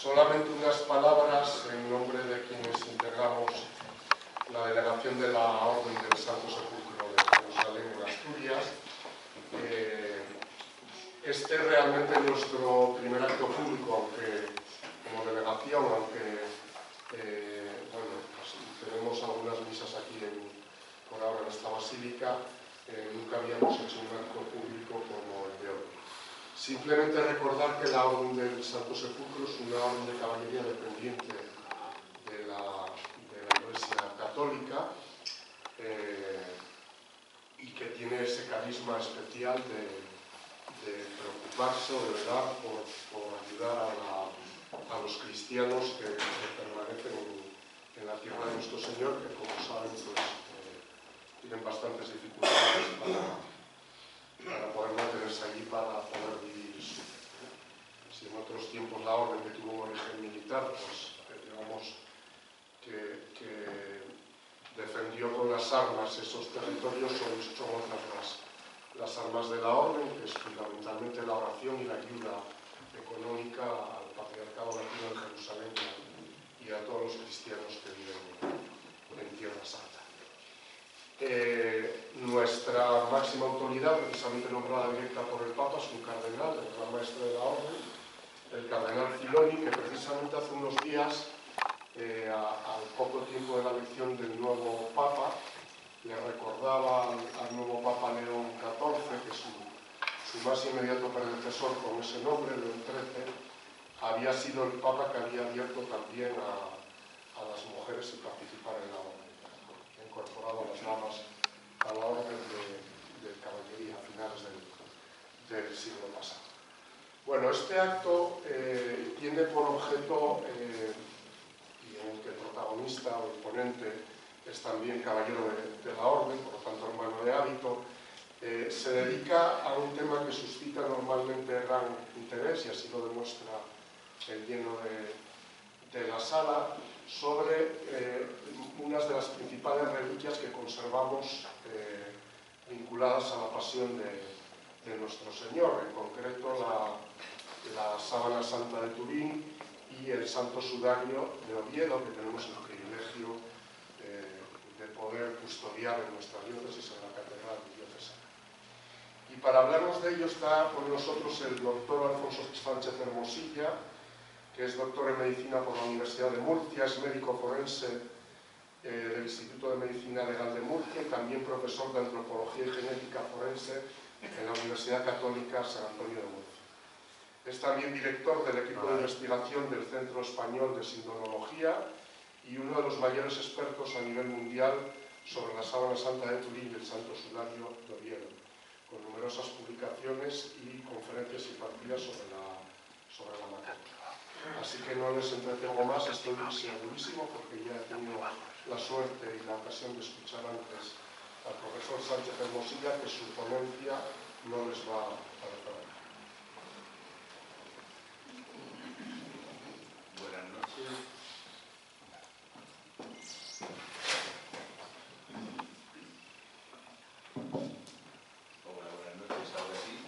Solamente unas palabras en nombre de quienes integramos la delegación de la Orden del Santo Sepulcro de Jerusalén en Asturias. Este es realmente nuestro primer acto público, aunque como delegación, aunque bueno, pues, tenemos algunas misas aquí por ahora en esta basílica, nunca habíamos hecho un acto público como el de hoy. Simplemente recordar que la Orden del Santo Sepulcro es una orden de caballería dependiente de la Iglesia Católica y que tiene ese carisma especial de preocuparse o de velar por ayudar a los cristianos que permanecen en la tierra de nuestro Señor, que como saben pues, tienen bastantes dificultades para poder mantenerse allí, para poder vivir su fe. Si en otros tiempos la orden que tuvo un origen militar, pues digamos que defendió con las armas esos territorios, son otras las armas de la orden, que es fundamentalmente la oración y la ayuda económica al Patriarcado Latino de Jerusalén y a todos los cristianos que viven en Tierra Santa. Nuestra máxima autoridad, precisamente nombrada directa por el Papa, es un cardenal, el gran maestro de la orden, el cardenal Filoni, que precisamente hace unos días, al poco tiempo de la elección del nuevo Papa, le recordaba al nuevo Papa León XIV, que su más inmediato predecesor con ese nombre, León XIII, había sido el Papa que había abierto también a las mujeres y participar en la orden, incorporado a las damas a la orden de caballería a finales del siglo pasado. Bueno, este acto tiene por objeto, y en el que el protagonista o el ponente es también caballero de la orden, por lo tanto hermano de hábito, se dedica a un tema que suscita normalmente gran interés, y así lo demuestra el lleno de la sala, sobre unas de las principales reliquias que conservamos vinculadas a la pasión de nuestro Señor, en concreto la sábana santa de Turín y el santo sudario de Oviedo, que tenemos el privilegio de poder custodiar en nuestra diócesis, en la Catedral Diocesana. Y para hablarnos de ello está con nosotros el doctor Alfonso Sánchez Hermosilla, que es doctor en Medicina por la Universidad de Murcia, es médico forense del Instituto de Medicina Legal de Murcia y también profesor de Antropología y Genética Forense en la Universidad Católica San Antonio de Murcia. Es también director del equipo de investigación del Centro Español de Sindonología y uno de los mayores expertos a nivel mundial sobre la sábana santa de Turín y el santo sudario de Oviedo, con numerosas publicaciones y conferencias y partidas sobre la materia. Así que no les entretengo más, estoy segurísimo, porque ya he tenido la suerte y la ocasión de escuchar antes al profesor Sánchez Hermosilla, que su ponencia no les va a defraudar. Buenas noches. Hola, buenas noches, ahora sí.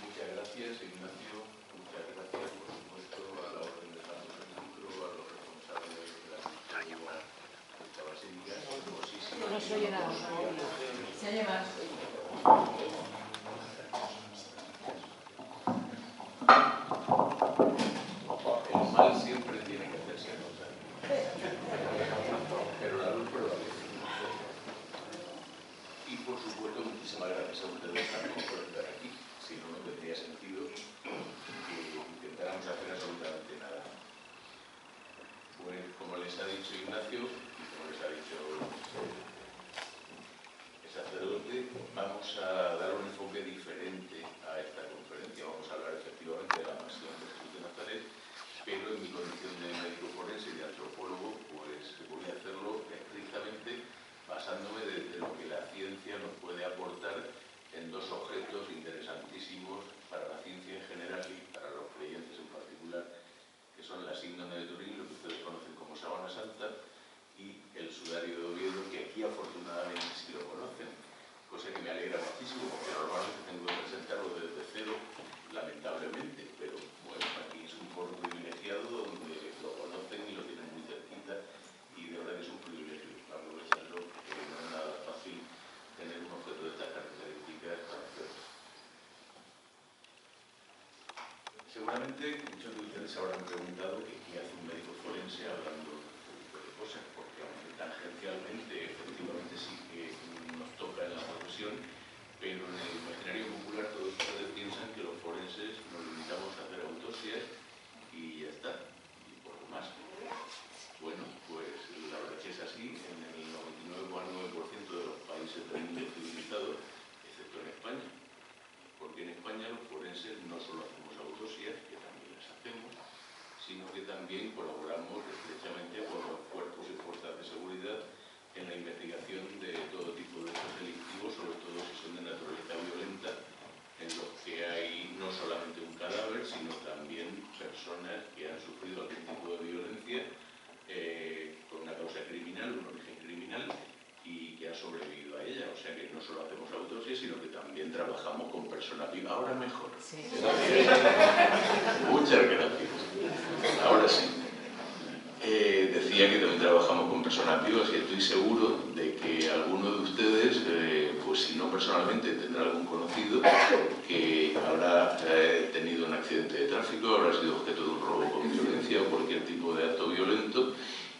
Muchas gracias, Ignacio. Muchas gracias, por supuesto, a la Orden del Santo Sepulcro, a los responsables de la basílica. No se oye nada. Se oye más. El mal siempre tiene que hacerse notar. Pero la luz prevalece. Y por supuesto, muchísimas gracias a ustedes también por estar aquí. Si no, no tendría sentido que intentáramos hacer absolutamente nada. Pues, como les ha dicho Ignacio, y como les ha dicho el sacerdote, vamos a dar un enfoque diferente a esta conferencia. Vamos a hablar efectivamente de la pasión de Jesús de Nazaret, pero en mi condición de médico forense y de antropólogo, pues voy a hacerlo precisamente basándome de lo que la ciencia nos puede aportar en dos objetos interesantísimos para la ciencia en general y para los creyentes en particular, que son la síndrome de Turín, lo que ustedes conocen como sábana santa, y el sudario de Oviedo, que aquí afortunadamente sí lo conocen, cosa que me alegra muchísimo, porque normalmente tengo que presentarlo desde cero, lamentablemente, pero bueno, Seguramente muchos de ustedes se habrán preguntado que qué hace un médico forense hablando de este tipo de cosas, porque aunque tangencialmente, efectivamente sí que nos toca en la profesión, pero en el imaginario popular todos ustedes piensan que los forenses nos limitamos a hacer autopsias y ya está, y poco más. Bueno, pues la verdad es que es así en el 99,9% de los países del mundo civilizado, excepto en España. Porque en España los forenses no solo hacemos autopsias, que también las hacemos, sino que también colaboramos estrechamente con los cuerpos y fuerzas de seguridad en la investigación de todo tipo de hechos delictivos, sobre todo si son de naturaleza violenta, en los que hay no solamente un cadáver, sino también personas que han sufrido algún tipo de violencia con una causa criminal, un origen criminal, y que ha sobrevivido a ella. O sea que no solo hacemos autopsias, sino que también trabajamos con personas vivas. Ahora mejor. Sí. Muchas gracias. Ahora sí. Decía que también trabajamos con personas vivas y estoy seguro de que alguno de ustedes, pues si no personalmente, tendrá algún conocido que habrá tenido un accidente de tráfico, habrá sido objeto de un robo con violencia o cualquier tipo de acto violento,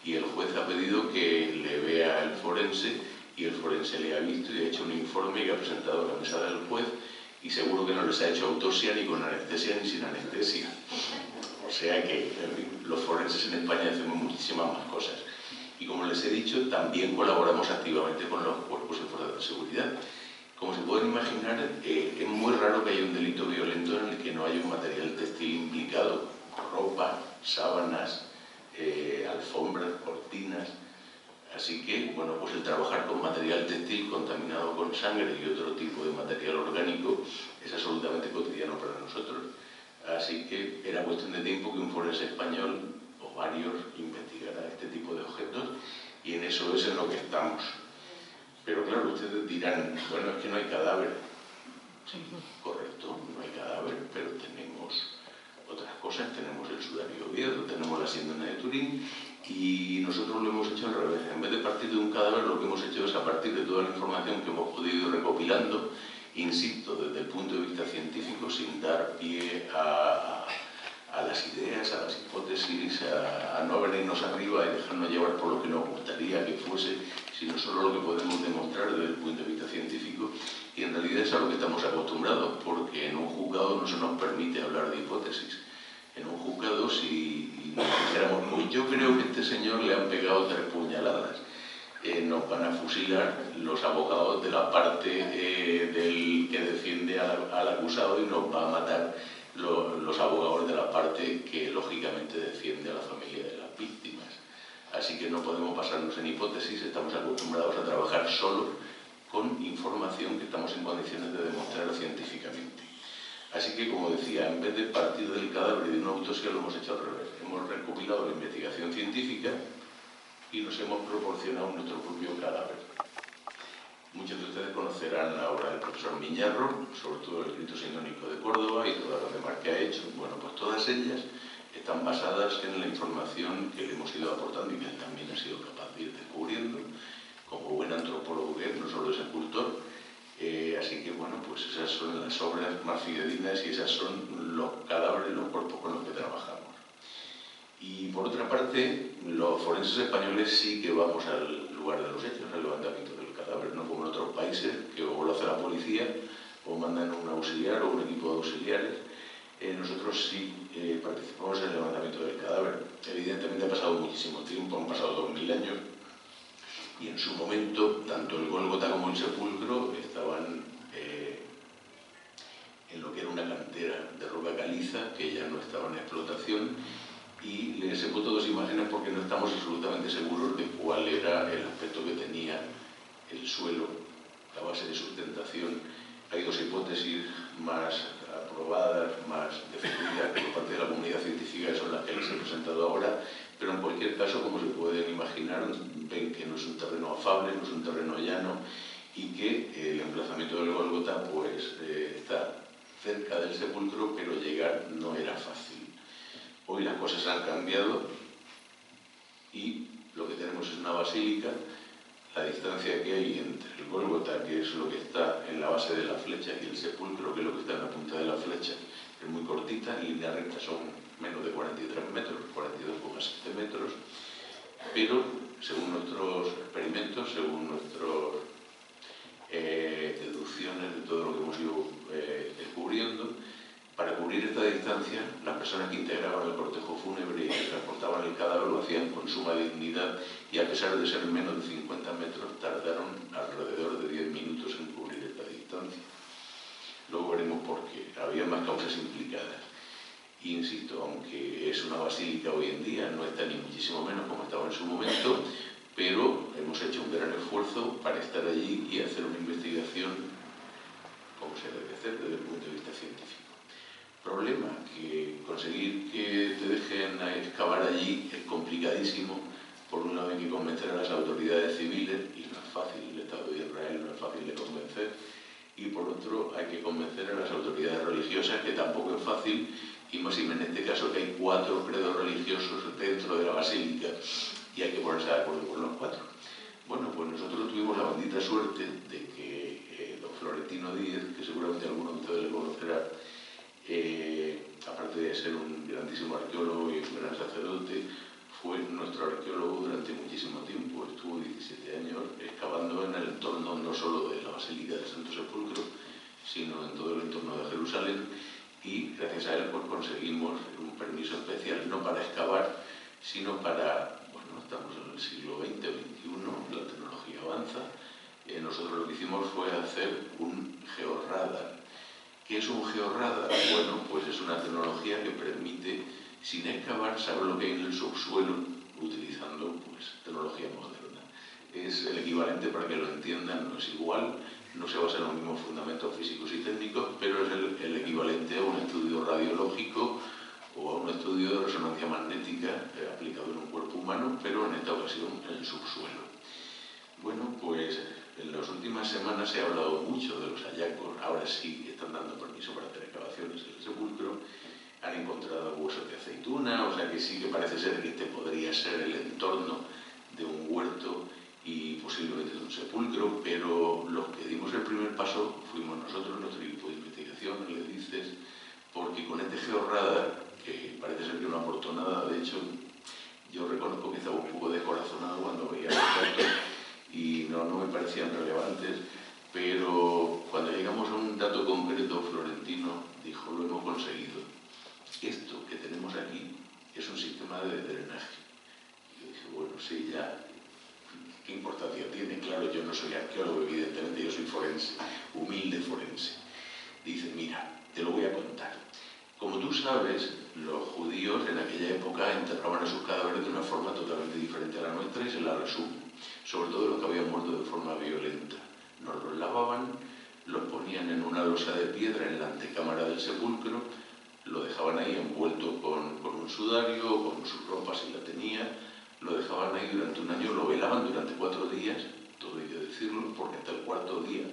y el juez ha pedido que le vea el forense, y el forense le ha visto y ha hecho un informe que ha presentado a la mesa del juez, y seguro que no les ha hecho autopsia ni con anestesia ni sin anestesia. O sea que los forenses en España hacemos muchísimas más cosas. Y como les he dicho, también colaboramos activamente con los cuerpos y fuerzas de seguridad. Como se pueden imaginar, es muy raro que haya un delito violento en el que no haya un material textil implicado. Ropa, sábanas, alfombras, cortinas. Así que, bueno, pues el trabajar con material textil contaminado con sangre y otro tipo de material orgánico es absolutamente cotidiano para nosotros. Así que era cuestión de tiempo que un forense español o varios investigara este tipo de objetos, y en eso es en lo que estamos. Pero claro, ustedes dirán, bueno, es que no hay cadáver. Sí, correcto, no hay cadáver, pero tenemos otras cosas, tenemos el sudario Oviedo, tenemos la síndrome de Turín, y nosotros lo hemos hecho al revés. En vez de partir de un cadáver, lo que hemos hecho es, a partir de toda la información que hemos podido ir recopilando, insisto, desde el punto de vista científico, sin dar pie a las ideas, a las hipótesis, a no venirnos arriba y dejarnos llevar por lo que nos gustaría que fuese, sino solo lo que podemos demostrar desde el punto de vista científico. Y en realidad es a lo que estamos acostumbrados, porque en un juzgado no se nos permite hablar de hipótesis. En un juzgado, si nos dijéramos, pues yo creo que a este señor le han pegado 3 puñaladas, nos van a fusilar los abogados de la parte del que defiende al acusado, y nos va a matar los abogados de la parte que lógicamente defiende a la familia de las víctimas. Así que no podemos basarnos en hipótesis, estamos acostumbrados a trabajar solo con información que estamos en condiciones de demostrar científicamente. Así que, como decía, en vez de partir del cadáver y de una autopsia, lo hemos hecho al revés. Hemos recopilado la investigación científica y nos hemos proporcionado nuestro propio cadáver. Muchos de ustedes conocerán la obra del profesor Miñarro, sobre todo el escrito sinónico de Córdoba y todas las demás que ha hecho. Bueno, pues todas ellas están basadas en la información que le hemos ido aportando y que él también ha sido capaz de ir descubriendo, como buen antropólogo que es, no solo es escultor. Así que, bueno, pues esas son las obras más fidedignas y esas son los cadáveres, los cuerpos con los que trabajamos. Y por otra parte, los forenses españoles sí que vamos al lugar de los hechos, al levantamiento del cadáver, no como en otros países, que o lo hace la policía o mandan un auxiliar o un equipo de auxiliares. Nosotros sí participamos en el levantamiento del cadáver. Evidentemente ha pasado muchísimo tiempo, han pasado 2000 años, y en su momento tanto el Gólgota como el sepulcro estaban en lo que era una cantera de roca caliza que ya no estaba en explotación, y les he puesto 2 imágenes porque no estamos absolutamente seguros de cuál era el aspecto que tenía el suelo, la base de sustentación. Hay 2 hipótesis más aprobadas, más defendidas por parte de la comunidad científica, que son las que les he presentado ahora, pero en cualquier caso, como se pueden imaginar, ven que no es un terreno afable, no es un terreno llano, y que el emplazamiento del Gólgota pues, está cerca del sepulcro, pero llegar no era fácil. Hoy las cosas han cambiado y lo que tenemos es una basílica. La distancia que hay entre el Gólgota, que es lo que está en la base de la flecha, y el sepulcro, que es lo que está en la punta de la flecha, es muy cortita, en línea recta son menos de 43 metros, 42,7 metros, pero según nuestros experimentos, según nuestras deducciones de todo lo que hemos ido descubriendo, para cubrir esta distancia, las personas que integraban el cortejo fúnebre y que transportaban el cadáver lo hacían con suma dignidad, y a pesar de ser menos de 50 metros, tardaron alrededor de 10 minutos en cubrir esta distancia. Luego veremos por qué. Había más causas implicadas. Y insisto, aunque es una basílica hoy en día, no está ni muchísimo menos como estaba en su momento, pero hemos hecho un gran esfuerzo para estar allí y hacer una investigación como se debe hacer desde el punto de vista científico. Problema, que conseguir que te dejen excavar allí es complicadísimo. Por un lado hay que convencer a las autoridades civiles, y no es fácil, el Estado de Israel no es fácil de convencer, y por otro hay que convencer a las autoridades religiosas, que tampoco es fácil, y más en este caso que hay 4 credos religiosos dentro de la basílica, y hay que ponerse de acuerdo con los 4. Bueno, pues nosotros tuvimos la bendita suerte de que don Florentino Díez, que seguramente alguno de ustedes le conocerá, aparte de ser un grandísimo arqueólogo y un gran sacerdote, fue nuestro arqueólogo durante muchísimo tiempo. Estuvo 17 años excavando en el entorno no solo de la Basílica del Santo Sepulcro, sino en todo el entorno de Jerusalén, y gracias a él pues conseguimos un permiso especial, no para excavar, sino para, bueno, estamos en el siglo XX, XXI, la tecnología avanza. Nosotros lo que hicimos fue hacer un georradar. ¿Qué es un georradar? Bueno, pues es una tecnología que permite, sin excavar, saber lo que hay en el subsuelo utilizando pues, tecnología moderna. Es el equivalente, para que lo entiendan, no es igual, no se basa en los mismos fundamentos físicos y técnicos, pero es el equivalente a un estudio radiológico o a un estudio de resonancia magnética aplicado en un cuerpo humano, pero en esta ocasión en el subsuelo. Bueno, pues en las últimas semanas se ha hablado mucho de los hallazgos. Ahora sí están dando permiso para hacer excavaciones en el sepulcro. Han encontrado huesos de aceituna, o sea que sí que parece ser que este podría ser el entorno de un huerto y posiblemente de un sepulcro, pero los que dimos el primer paso fuimos nosotros, nuestro equipo de investigación, le dices, porque con este georradar, que parece ser que no aportó nada, de hecho, yo reconozco que estaba un poco descorazonado cuando veía los datos y no me parecían relevantes, pero cuando llegamos a un dato concreto, Florentino dijo, lo hemos conseguido. Esto que tenemos aquí es un sistema de drenaje. Y yo dije, bueno, sí, ya, ¿qué importancia tiene? Claro, yo no soy arqueólogo, evidentemente, yo soy forense, humilde forense. Dice, mira, te lo voy a contar. Como tú sabes, los judíos en aquella época enterraban a sus cadáveres de una forma totalmente diferente a la nuestra, y se la resumo. Sobre todo los que habían muerto de forma violenta. Nos los lavaban, los ponían en una losa de piedra en la antecámara del sepulcro, lo dejaban ahí envuelto con un sudario, con sus ropas si la tenía, lo dejaban ahí durante un año, lo velaban durante 4 días, todo hay que decirlo, porque hasta el 4.º día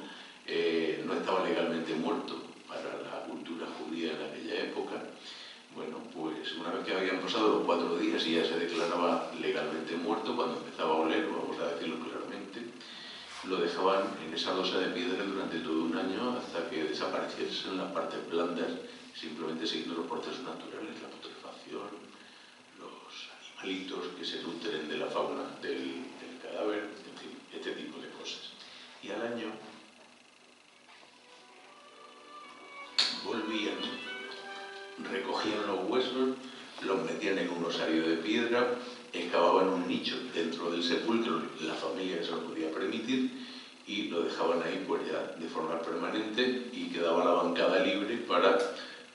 no estaba legalmente muerto para la cultura judía en aquella época. Bueno, pues una vez que habían pasado los 4 días y ya se declaraba legalmente muerto, cuando empezaba a oler, vamos a decirlo claramente, lo dejaban en esa losa de piedra durante todo un año hasta que desapareciesen las partes blandas, simplemente siguiendo los procesos naturales, la putrefacción, los animalitos que se nutren de la fauna del cadáver, en fin, este tipo de cosas. Y al año volvían, recogían los huesos, los metían en un osario de piedra, excavaban un nicho dentro del sepulcro, la familia que se lo podía permitir, y lo dejaban ahí pues ya de forma permanente, y quedaba la bancada libre para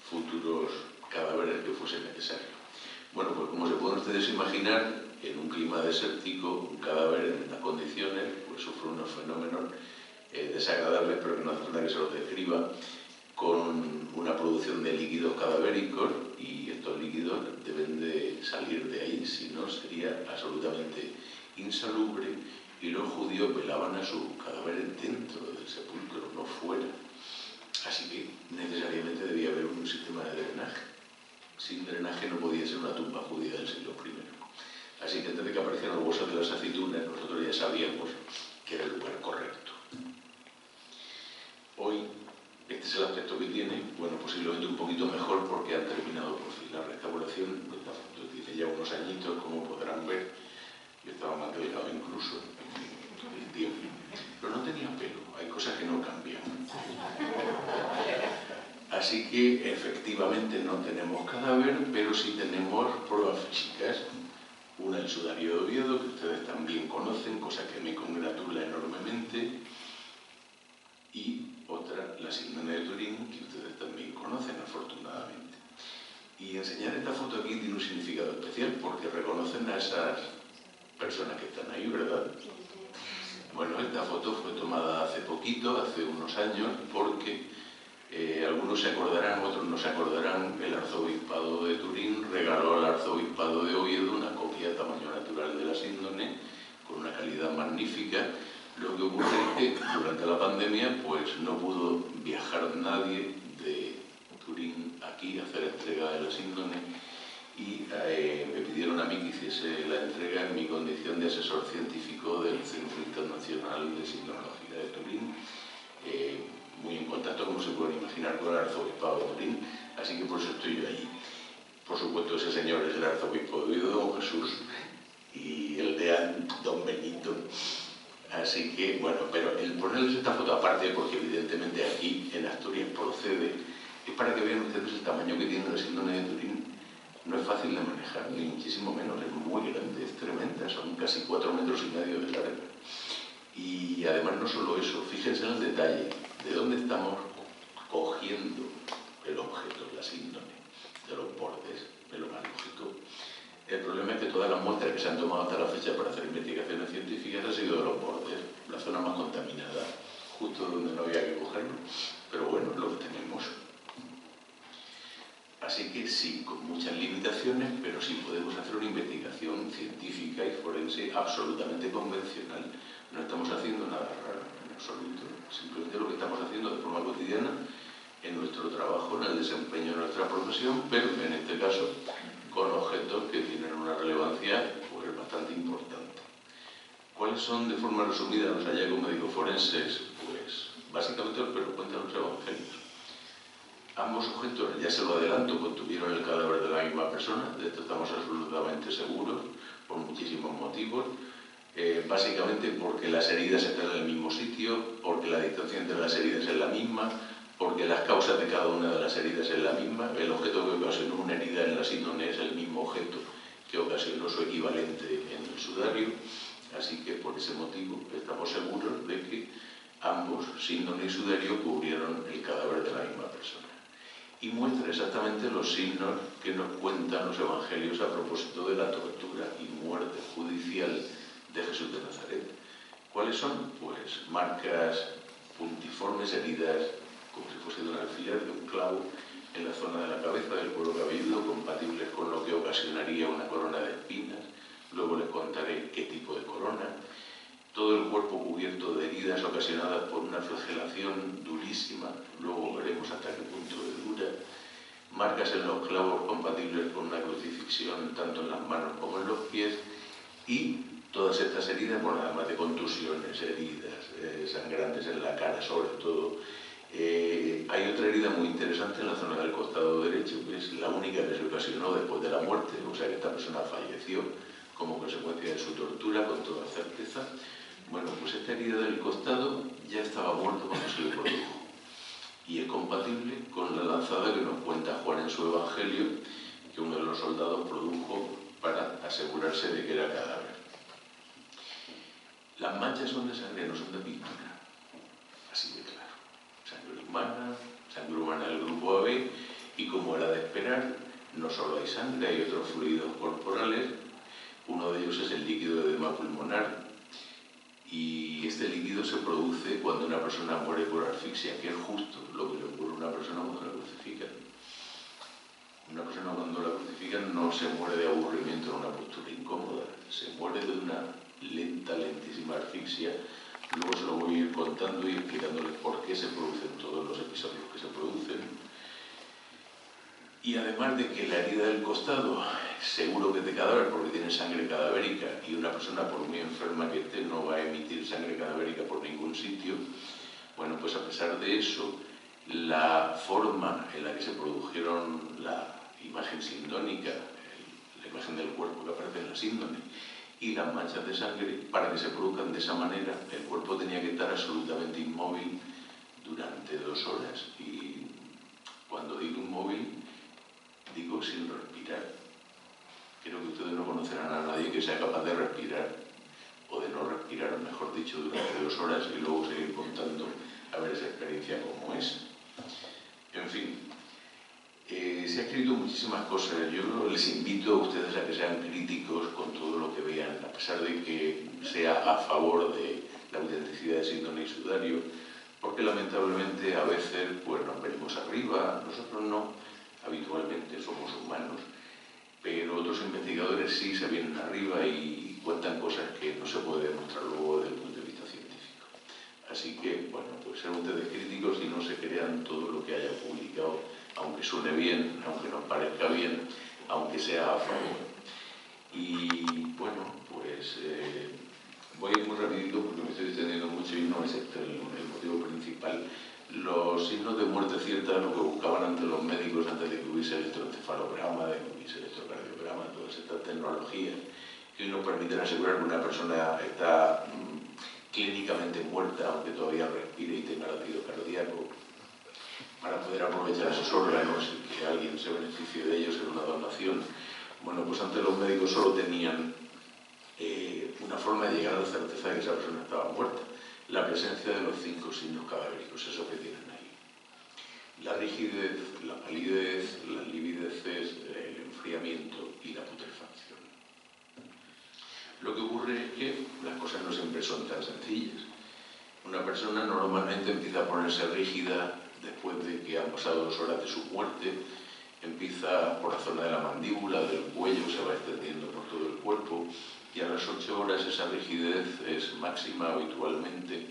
futuros cadáveres que fuesen necesarios. Bueno, pues como se pueden ustedes imaginar, en un clima desértico, un cadáver en estas condiciones pues sufre unos fenómenos desagradables, pero que no hace falta que se los describa, con una producción de líquidos cadavéricos, y estos líquidos deben de salir de ahí, si no sería absolutamente insalubre, y los judíos velaban a sus cadáveres dentro del sepulcro, no fuera. Así que necesariamente debía haber un sistema de drenaje. Sin drenaje no podía ser una tumba judía del siglo I. Así que antes de que aparecieran los huesos de las aceitunas, nosotros ya sabíamos que era el lugar correcto. bueno, posiblemente un poquito mejor porque han terminado por fin la restauración. Esta foto tiene ya unos añitos, como podrán ver. Yo estaba más delgado incluso en el tiempo. Pero no tenía pelo, hay cosas que no cambian. Así que efectivamente no tenemos cadáver, pero sí tenemos pruebas físicas. Una, el sudario de Oviedo, que ustedes también conocen, cosa que me congratula enormemente. Y otra, la síndrome de Turín, que ustedes también conocen, afortunadamente. Y enseñar esta foto aquí tiene un significado especial, porque reconocen a esas personas que están ahí, ¿verdad? Bueno, esta foto fue tomada hace poquito, hace unos años, porque algunos se acordarán, otros no se acordarán, el arzobispado de Turín regaló al arzobispado de Oviedo una copia a tamaño natural de la síndrome, con una calidad magnífica. Lo que ocurre es que durante la pandemia pues no pudo viajar nadie de Turín aquí a hacer entrega de la síndrome y me pidieron a mí que hiciese la entrega en mi condición de asesor científico del Centro Internacional de Sindrología de Turín, muy en contacto, como se pueden imaginar, con el arzobispado de Turín, así que por eso estoy yo allí. Por supuesto, ese señor es el arzobispo de Oviedo, don Jesús, y el de don Benito. Así que, bueno, pero el ponerles esta foto aparte, porque evidentemente aquí en Asturias procede, es para que vean ustedes el tamaño que tiene la síndrome de Turín. No es fácil de manejar, ni muchísimo menos, es muy grande, es tremenda, son casi 4,5 metros de larga. Y además no solo eso, fíjense en el detalle, de dónde estamos cogiendo el objeto, la síndrome, de los bordes, de lo más lógico. El problema es que todas las muestras que se han tomado hasta la fecha para hacer investigaciones científicas han sido de los bordes, la zona más contaminada, justo donde no había que cogerlo. Pero bueno, es lo que tenemos. Así que sí, con muchas limitaciones, pero sí podemos hacer una investigación científica y forense absolutamente convencional. No estamos haciendo nada raro, en absoluto. Simplemente lo que estamos haciendo de forma cotidiana en nuestro trabajo, en el desempeño de nuestra profesión, pero en este caso con objetos que tienen una relevancia pues, bastante importante. ¿Cuáles son, de forma resumida, los hallazgos médicos forenses? Pues básicamente los que nos cuentan los evangelios. Ambos objetos, ya se lo adelanto, contuvieron el cadáver de la misma persona, de esto estamos absolutamente seguros, por muchísimos motivos. Básicamente porque las heridas están en el mismo sitio, porque la distancia entre las heridas es la misma, porque las causas de cada una de las heridas es la misma. El objeto que ocasionó una herida en la síndrome es el mismo objeto que ocasionó su equivalente en el sudario, así que por ese motivo estamos seguros de que ambos, síndrome y sudario, cubrieron el cadáver de la misma persona. Y muestra exactamente los signos que nos cuentan los evangelios a propósito de la tortura y muerte judicial de Jesús de Nazaret. ¿Cuáles son? Pues marcas puntiformes, heridas como si fuese de un alfiler, de un clavo, en la zona de la cabeza, del cuero cabelludo, compatibles con lo que ocasionaría una corona de espinas. Luego les contaré qué tipo de corona. Todo el cuerpo cubierto de heridas ocasionadas por una flagelación durísima, luego veremos hasta qué punto de dura. Marcas en los clavos compatibles con una crucifixión, tanto en las manos como en los pies. Y todas estas heridas, bueno, además de contusiones, heridas sangrantes en la cara sobre todo. Hay otra herida muy interesante en la zona del costado derecho, que es la única que se ocasionó después de la muerte, o sea que esta persona falleció como consecuencia de su tortura, con toda certeza. Bueno, pues esta herida del costado ya estaba muerto cuando se le produjo. Y es compatible con la lanzada que nos cuenta Juan en su Evangelio, que uno de los soldados produjo para asegurarse de que era cadáver. Las manchas son de sangre, no son de pintura. Así de claro. Sangre humana del grupo AB, y como era de esperar, no solo hay sangre, hay otros fluidos corporales. Uno de ellos es el líquido de edema pulmonar, y este líquido se produce cuando una persona muere por asfixia, que es justo lo que le ocurre a una persona cuando la crucifican. Una persona cuando la crucifican no se muere de aburrimiento en una postura incómoda, se muere de una lentísima asfixia. Luego se lo voy a ir contando y explicándoles por qué se producen todos los episodios que se producen. Y además de que la herida del costado, seguro que es de cadáver porque tiene sangre cadavérica, y una persona por muy enferma que esté no va a emitir sangre cadavérica por ningún sitio, bueno, pues a pesar de eso, la forma en la que se produjeron la imagen sindónica, la imagen del cuerpo que aparece en la síndone, y las manchas de sangre, para que se produzcan de esa manera, el cuerpo tenía que estar absolutamente inmóvil durante 2 horas. Y cuando digo inmóvil, digo sin respirar. Creo que ustedes no conocerán a nadie que sea capaz de respirar, o de no respirar, mejor dicho, durante 2 horas y luego seguir contando a ver esa experiencia cómo es. En fin, se ha escrito muchísimas cosas. Yo les invito a ustedes a que sean críticos con todo lo que vean, a pesar de que sea a favor de la autenticidad de síndone y sudario, porque lamentablemente a veces pues nos venimos arriba, nosotros no, habitualmente somos humanos, pero otros investigadores sí se vienen arriba y cuentan cosas que no se puede demostrar luego desde el punto de vista científico. Así que, bueno, pues sean ustedes críticos y no se crean todo lo que haya publicado, aunque suene bien, aunque nos parezca bien, aunque sea a favor. Y, bueno, pues voy a ir muy rapidito porque me estoy extendiendo mucho y no es este el motivo principal. Los signos de muerte cierta, lo que buscaban antes los médicos, antes de que hubiese electroencefalograma, de que hubiese electrocardiograma, todas estas tecnologías que hoy nos permiten asegurar que una persona está clínicamente muerta, aunque todavía respire y tenga latido cardíaco, para poder aprovechar esos órganos y que alguien se beneficie de ellos en una donación. Bueno, pues antes los médicos solo tenían una forma de llegar a la certeza de que esa persona estaba muerta: la presencia de los 5 signos cadavéricos, eso que tienen ahí. La rigidez, la palidez, las livideces, el enfriamiento y la putrefacción. Lo que ocurre es que las cosas no siempre son tan sencillas. Una persona normalmente empieza a ponerse rígida después de que han pasado 2 horas de su muerte. Empieza por la zona de la mandíbula, del cuello, se va extendiendo por todo el cuerpo, y a las 8 horas esa rigidez es máxima habitualmente,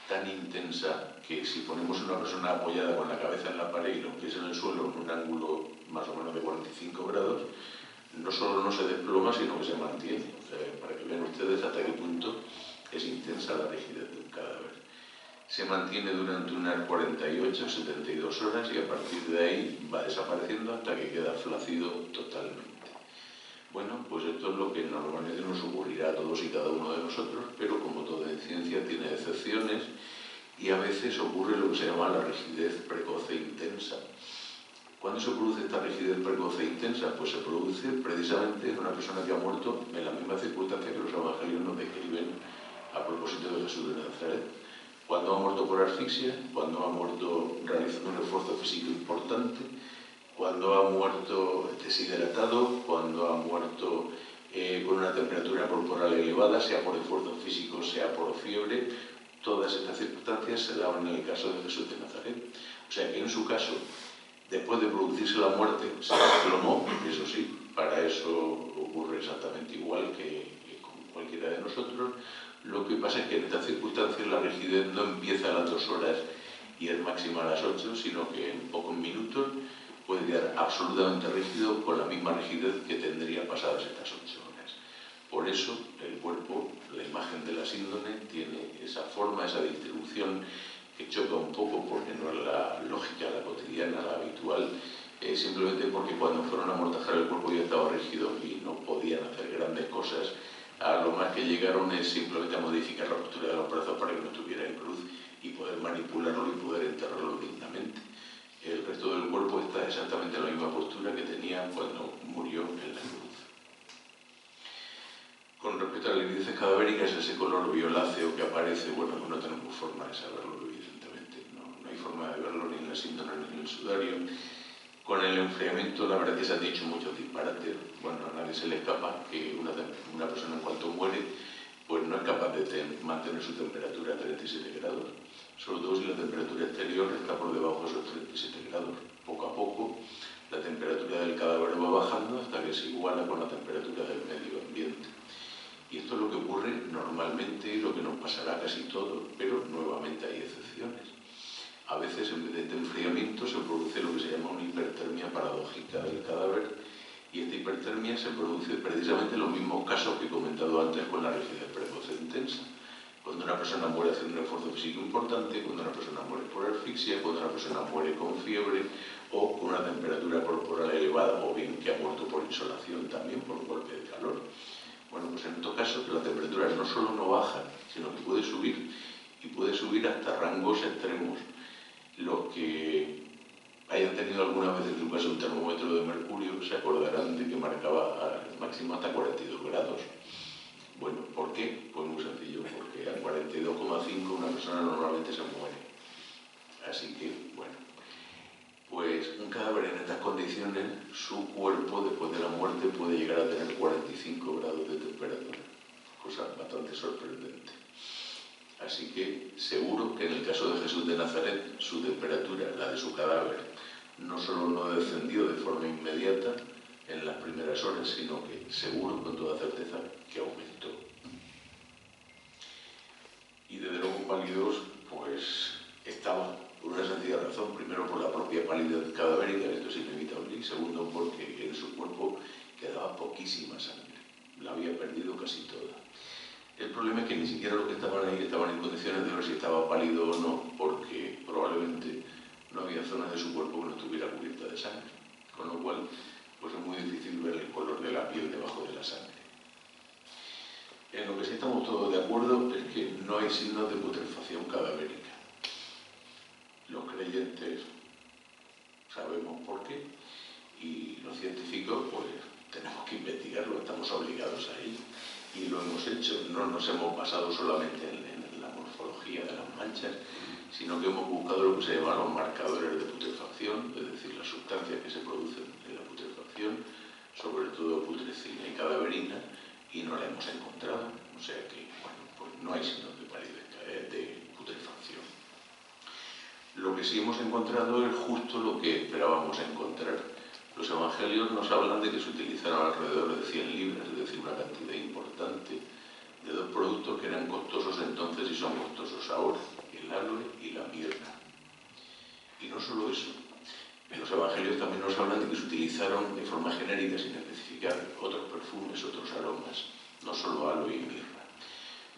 tan intensa que si ponemos una persona apoyada con la cabeza en la pared y los pies en el suelo en un ángulo más o menos de 45 grados, no solo no se desploma, sino que se mantiene. Para que vean ustedes hasta qué punto es intensa la rigidez de un cadáver. Se mantiene durante unas 48, 72 horas y a partir de ahí va desapareciendo hasta que queda flácido totalmente. Bueno, pues esto es lo que normalmente nos ocurrirá a todos y cada uno de nosotros, pero como todo en ciencia tiene excepciones y a veces ocurre lo que se llama la rigidez precoz e intensa. ¿Cuándo se produce esta rigidez precoz e intensa? Pues se produce precisamente en una persona que ha muerto en la misma circunstancia que los evangelios nos describen a propósito de Jesús de Nazaret. Cuando ha muerto por asfixia, cuando ha muerto realizando un esfuerzo físico importante, cuando ha muerto deshidratado, cuando ha muerto con una temperatura corporal elevada, sea por esfuerzo físico, sea por fiebre. Todas estas circunstancias se daban en el caso de Jesús de Nazaret. O sea que en su caso, después de producirse la muerte, se desplomó, eso sí, para eso ocurre exactamente igual que con cualquiera de nosotros. Lo que pasa es que en estas circunstancias la rigidez no empieza a las 2 horas y es máxima a las 8, sino que en pocos minutos puede quedar absolutamente rígido con la misma rigidez que tendría pasadas estas 8 horas. Por eso el cuerpo, la imagen de la síndone, tiene esa forma, esa distribución que choca un poco porque no es la lógica, la cotidiana, la habitual, simplemente porque cuando fueron a amortajar el cuerpo ya estaba rígido y no podían hacer grandes cosas. A lo más que llegaron es simplemente a modificar la postura de los brazos para que no estuviera en cruz y poder manipularlo y poder enterrarlo dignamente. El resto del cuerpo está exactamente en la misma postura que tenía cuando murió en la cruz. Con respecto a las livideces cadavéricas, ese color violáceo que aparece, bueno, no tenemos forma de saberlo, evidentemente. No hay forma de verlo ni en la síndrome ni en el sudario. Con el enfriamiento, la verdad es que se han dicho muchos disparates. Bueno, a nadie se le escapa que una persona en cuanto muere, pues no es capaz de mantener su temperatura a 37 grados. Sobre todo si la temperatura exterior está por debajo de esos 37 grados. Poco a poco, la temperatura del cadáver va bajando hasta que se iguala con la temperatura del medio ambiente. Y esto es lo que ocurre normalmente y lo que nos pasará casi todo, pero nuevamente hay excepciones. A veces, en vez de enfriamiento, se produce lo que se llama una hipertermia paradójica del cadáver, y esta hipertermia se produce precisamente en los mismos casos que he comentado antes con la rigidez precoz e intensa. cuando una persona muere haciendo un esfuerzo físico importante, cuando una persona muere por asfixia, cuando una persona muere con fiebre o con una temperatura corporal elevada, o bien que ha muerto por insolación también, por un golpe de calor. Bueno, pues en estos casos la temperatura no solo no baja, sino que puede subir, y puede subir hasta rangos extremos. Los que hayan tenido alguna vez en su casa un termómetro de mercurio se acordarán de que marcaba máximo hasta 42 grados. Bueno, ¿por qué? Pues muy sencillo, porque a 42,5 una persona normalmente se muere. Así que, bueno, pues un cadáver en estas condiciones, su cuerpo después de la muerte puede llegar a tener 45 grados de temperatura, cosa bastante sorprendente. Así que seguro que en el caso de Jesús de Nazaret, su temperatura, la de su cadáver, no solo no descendió de forma inmediata en las primeras horas, sino que seguro, con toda certeza, que aumentó. Y desde luego pálidos, pues estaban, por una sencilla razón. Primero, por la propia palidez cadavérica, esto es inevitable, y segundo, porque en su cuerpo quedaba poquísima sangre, la había perdido casi toda. El problema es que ni siquiera los que estaban ahí estaban en condiciones de ver si estaba pálido o no, porque probablemente no había zonas de su cuerpo que no estuviera cubierta de sangre, con lo cual pues es muy difícil ver el color de la piel debajo de la sangre. En lo que sí estamos todos de acuerdo es que no hay signos de putrefacción cadavérica. Los creyentes sabemos por qué, y los científicos pues tenemos que investigarlo, estamos obligados a ello, y lo hemos hecho. No nos hemos basado solamente en la morfología de las manchas, sino que hemos buscado lo que se llama los marcadores de putrefacción, es decir, las sustancias que se producen en la putrefacción, sobre todo putrescina y cadaverina, y no la hemos encontrado. O sea que, bueno, pues no hay signos de palidez, de putrefacción. Lo que sí hemos encontrado es justo lo que esperábamos encontrar. Los evangelios nos hablan de que se utilizaron alrededor de 100 libras, es decir, una cantidad importante de dos productos que eran costosos entonces y son costosos ahora, el aloe y la mirra. Y no solo eso, en los evangelios también nos hablan de que se utilizaron de forma genérica, sin especificar, otros perfumes, otros aromas, no solo aloe y mirra.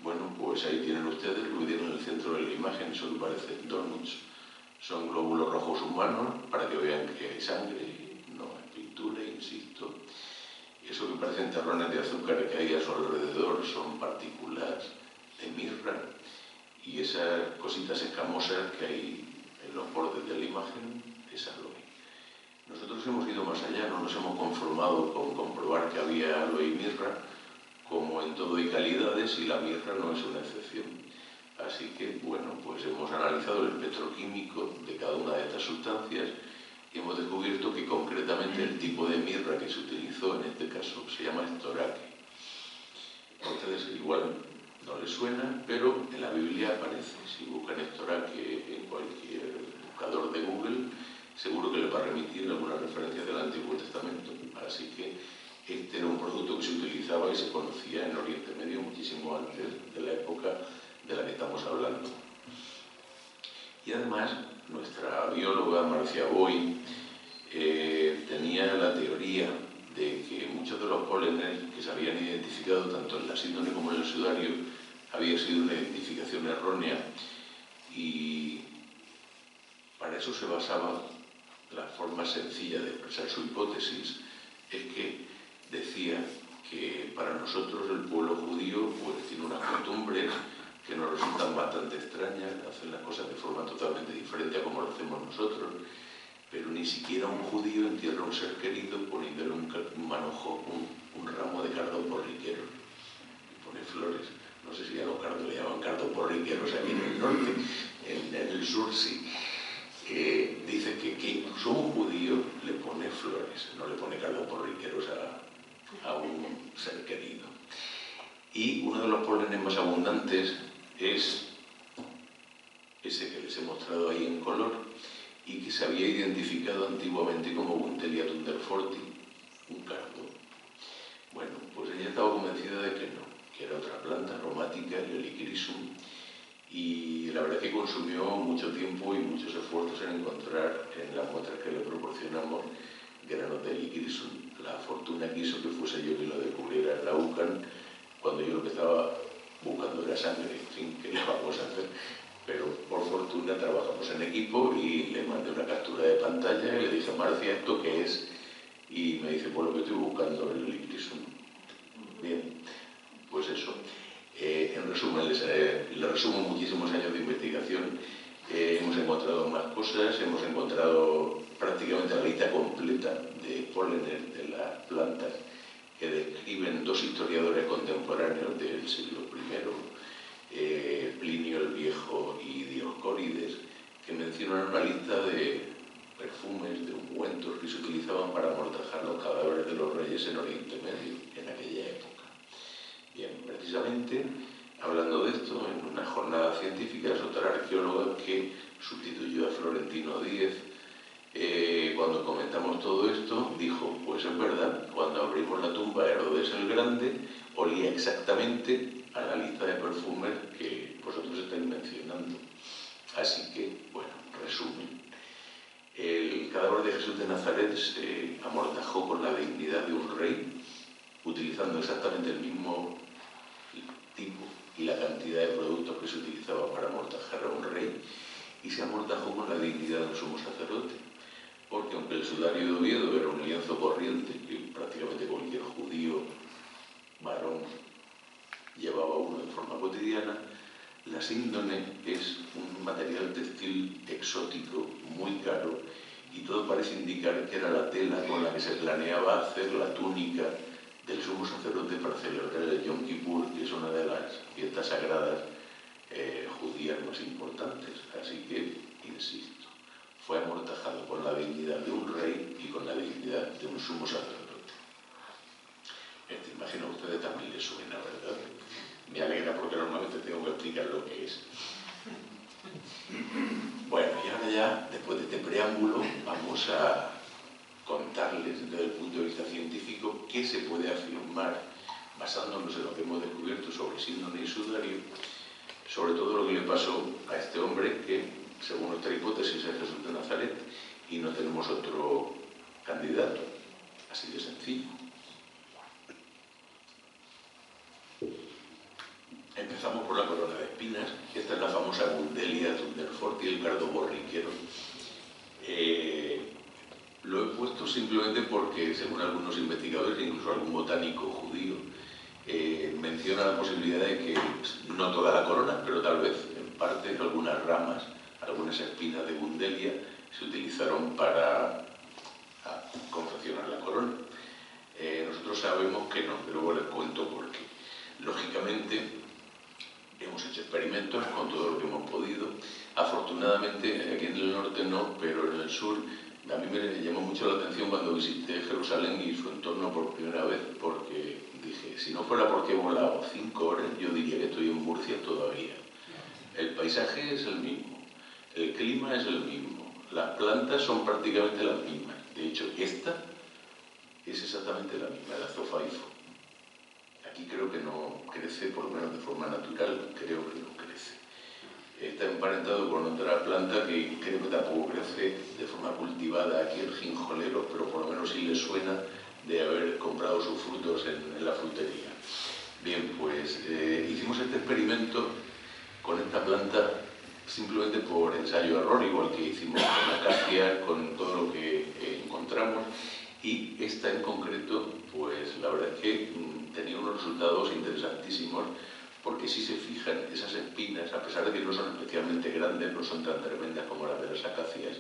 Bueno, pues ahí tienen ustedes, lo que tienen en el centro de la imagen, eso que parece donuts. Son glóbulos rojos humanos, para que vean que hay sangre, no es pintura, insisto. Eso que parecen terrones de azúcar que hay a su alrededor son partículas de mirra, y esas cositas escamosas que hay en los bordes de la imagen es aloe. Nosotros hemos ido más allá, no nos hemos conformado con comprobar que había aloe y mirra. Como en todo hay calidades, y la mirra no es una excepción. Así que, bueno, pues hemos analizado el espectro químico de cada una de estas sustancias y hemos descubierto que concretamente el tipo de mirra que se utilizó en este caso se llama estoraque. A ustedes igual no les suena, pero en la Biblia aparece. Si buscan estoraque en cualquier buscador de Google, seguro que les va a remitir alguna referencia del Antiguo Testamento. Así que este era un producto que se utilizaba y se conocía en Oriente Medio muchísimo antes de la época de la que estamos hablando. Y además, nuestra bióloga Marcia Boy tenía la teoría de que muchos de los pólenes que se habían identificado tanto en la síndrome como en el sudario había sido una identificación errónea, y para eso se basaba. La forma sencilla de expresar su hipótesis es que decía que para nosotros el pueblo judío pues tiene unas costumbres que nos resultan bastante extrañas, hacen las cosas de forma totalmente diferente a como lo hacemos nosotros, pero ni siquiera un judío entierra a un ser querido poniéndole un manojo, un ramo de cardo porriquero, y pone flores. No sé si a los cardos le llaman cardo porriqueros aquí en el norte, en el sur sí. Dice que incluso un judío le pone flores, no le pone cardo porriqueros a un ser querido. Y uno de los pólenes más abundantes es ese que les he mostrado ahí en color y que se había identificado antiguamente como Buntelia thunderforti, un cardo. Bueno, pues ella estaba convencida de que no, que era otra planta aromática, el Helichrysum, y la verdad es que consumió mucho tiempo y muchos esfuerzos en encontrar en las muestras que le proporcionamos granos de Helichrysum. La fortuna quiso que fuese yo quien lo descubriera en la UCAN, cuando yo lo que estaba buscando la sangre, en fin, ¿qué le vamos a hacer? Pero por fortuna trabajamos en equipo y le mandé una captura de pantalla y le dije, Marcia, ¿esto qué es? Y me dice, pues lo que estoy buscando, el Ictisum. Bien, pues eso. En resumen, les resumo muchísimos años de investigación. Hemos encontrado más cosas, hemos encontrado prácticamente la lista completa de pólenes de las plantas que describen dos historiadores contemporáneos del siglo I, Plinio el Viejo y Dioscórides, que mencionan una lista de perfumes, de ungüentos que se utilizaban para amortajar los cadáveres de los reyes en Oriente Medio, en aquella época. Bien, precisamente, hablando de esto, en una jornada científica, es otra arqueóloga que sustituyó a Florentino Díez. Cuando comentamos todo esto, dijo, pues es verdad, cuando abrimos la tumba de Herodes el Grande, olía exactamente a la lista de perfumes que vosotros estáis mencionando. Así que, bueno, resumen. El cadáver de Jesús de Nazaret se amortajó con la dignidad de un rey, utilizando exactamente el mismo tipo y la cantidad de productos que se utilizaba para amortajar a un rey, y se amortajó con la dignidad de un sumo sacerdote, porque aunque el sudario de Oviedo era un lienzo corriente que prácticamente cualquier judío varón llevaba uno de forma cotidiana, la síndone es un material textil exótico, muy caro, y todo parece indicar que era la tela con la que se planeaba hacer la túnica del sumo sacerdote para celebrar el Yom Kippur, que es una de las fiestas sagradas judías más importantes. Así que, insisto, fue amortajado con la dignidad de un rey y con la dignidad de un sumo sacerdote. Esta imagen a ustedes también les suena, ¿verdad? Me alegra porque normalmente tengo que explicar lo que es. Bueno, y ahora ya, después de este preámbulo, vamos a contarles desde el punto de vista científico qué se puede afirmar basándonos en lo que hemos descubierto sobre síndone y sudario, sobre todo lo que le pasó a este hombre que, según nuestra hipótesis, es Jesús de Nazaret y no tenemos otro candidato, así de sencillo. Empezamos por la corona de espinas. Esta es la famosa Gundelia Thunderfort y el cardo borriquero. Lo he puesto simplemente porque, según algunos investigadores, incluso algún botánico judío, menciona la posibilidad de que, no toda la corona, pero tal vez en parte, algunas ramas, algunas espinas de Gundelia se utilizaron para confeccionar la corona. Nosotros sabemos que no, pero luego les cuento por qué. Lógicamente, hemos hecho experimentos con todo lo que hemos podido. Afortunadamente, aquí en el norte no, pero en el sur, a mí me llamó mucho la atención cuando visité Jerusalén y su entorno por primera vez, porque dije, si no fuera porque he volado 5 horas, yo diría que estoy en Murcia todavía. El paisaje es el mismo, el clima es el mismo, las plantas son prácticamente las mismas. De hecho, esta es exactamente la misma, el azofaifo. Aquí creo que no crece, por lo menos de forma natural, creo que no crece. Está emparentado con otra planta que creo que tampoco crece de forma cultivada aquí, el ginjolero, pero por lo menos sí le suena de haber comprado sus frutos en la frutería. Bien, pues hicimos este experimento con esta planta simplemente por ensayo-error, igual que hicimos con acacias, con todo lo que encontramos, y esta en concreto, pues la verdad es que tenía unos resultados interesantísimos, porque si se fijan, esas espinas, a pesar de que no son especialmente grandes, no son tan tremendas como las de las acacias,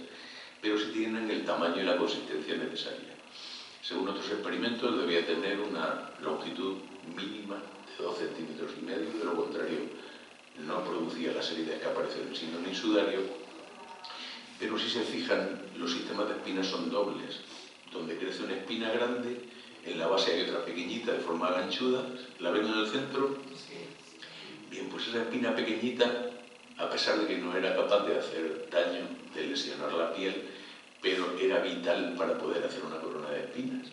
pero sí tienen el tamaño y la consistencia necesaria. Según otros experimentos, debía tener una longitud mínima de 2,5 centímetros, de lo contrario no producía las heridas que aparecen en el síndone y sudario. Pero si se fijan, los sistemas de espinas son dobles, donde crece una espina grande, en la base hay otra pequeñita de forma ganchuda, ¿la ven en el centro? Bien, pues esa espina pequeñita, a pesar de que no era capaz de hacer daño, de lesionar la piel, pero era vital para poder hacer una corona de espinas.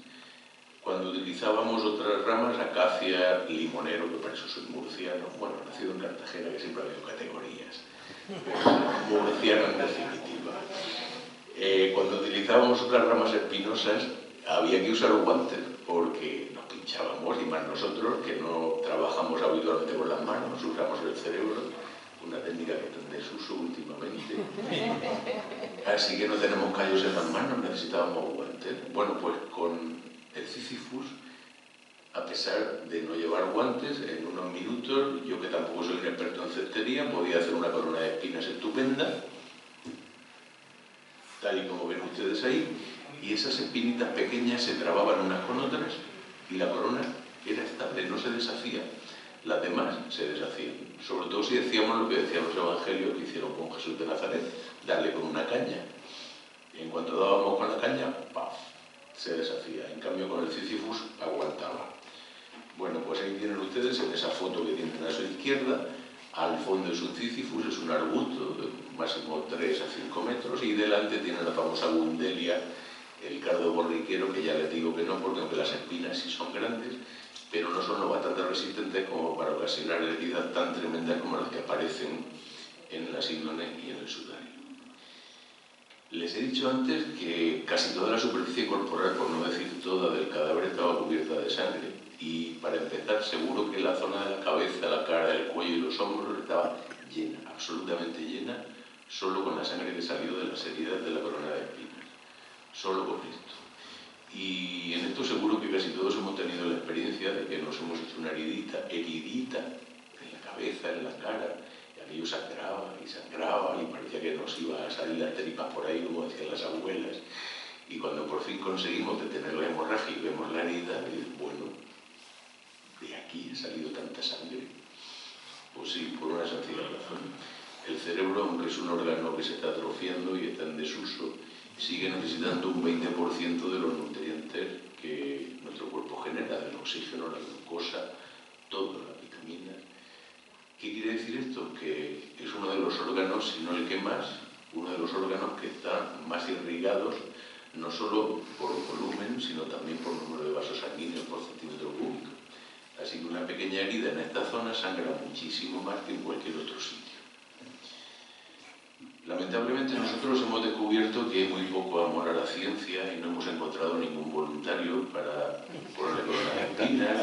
Cuando utilizábamos otras ramas, acacia, limonero, que para eso soy murciano, bueno, nacido en Cartagena, que siempre ha habido categorías, murciano en definitiva. Cuando utilizábamos otras ramas espinosas, había que usar guantes, porque nos pinchábamos, y más nosotros que no trabajamos habitualmente con las manos, usamos el cerebro, una técnica que está en desuso últimamente. Así que no tenemos callos en las manos, necesitábamos guantes. Bueno, pues con el Sísifus, a pesar de no llevar guantes, en unos minutos, yo que tampoco soy un experto en cestería, podía hacer una corona de espinas estupenda, tal y como ven ustedes ahí, y esas espinitas pequeñas se trababan unas con otras y la corona era estable, no se deshacía. Las demás se deshacían, sobre todo si decíamos lo que decían los evangelios que hicieron con Jesús de Nazaret, darle con una caña. Y en cuanto dábamos con la caña, ¡paf!, se deshacía. En cambio, con el Sísifus aguantaba. Bueno, pues ahí tienen ustedes, en esa foto que tienen a su izquierda, al fondo es un Sísifus, es un arbusto de máximo 3 a 5 metros, y delante tiene la famosa Bundelia, el cardo borriquero, que ya les digo que no, porque aunque las espinas sí son grandes, pero no son lo bastante resistentes como para ocasionar heridas tan tremendas como las que aparecen en la síndrome y en el sudario. Les he dicho antes que casi toda la superficie corporal, por no decir toda, del cadáver estaba cubierta de sangre, y para empezar, seguro que la zona de la cabeza, la cara, el cuello y los hombros estaba llena, absolutamente llena, solo con la sangre que salió de las heridas de la corona de espinas, solo con esto. Y en esto seguro que casi todos hemos tenido la experiencia de que nos hemos hecho una heridita en la cabeza, en la cara, y aquello sangraba y parecía que nos iba a salir las tripas por ahí, como decían las abuelas. Y cuando por fin conseguimos detener la hemorragia y vemos la herida, y bueno, de aquí ha salido tanta sangre. Pues sí, por una sencilla razón. El cerebro, aunque es un órgano que se está atrofiando y está en desuso, sigue necesitando un 20% de los nutrientes que nuestro cuerpo genera, del oxígeno, la glucosa, todas las vitaminas. ¿Qué quiere decir esto? Que es uno de los órganos, si no el que más, uno de los órganos que están más irrigados, no solo por volumen, sino también por número de vasos sanguíneos por centímetro cúbico. Así que una pequeña herida en esta zona sangra muchísimo más que en cualquier otro sitio. Lamentablemente nosotros hemos descubierto que hay muy poco amor a la ciencia y no hemos encontrado ningún voluntario para ponerle corona de espinas,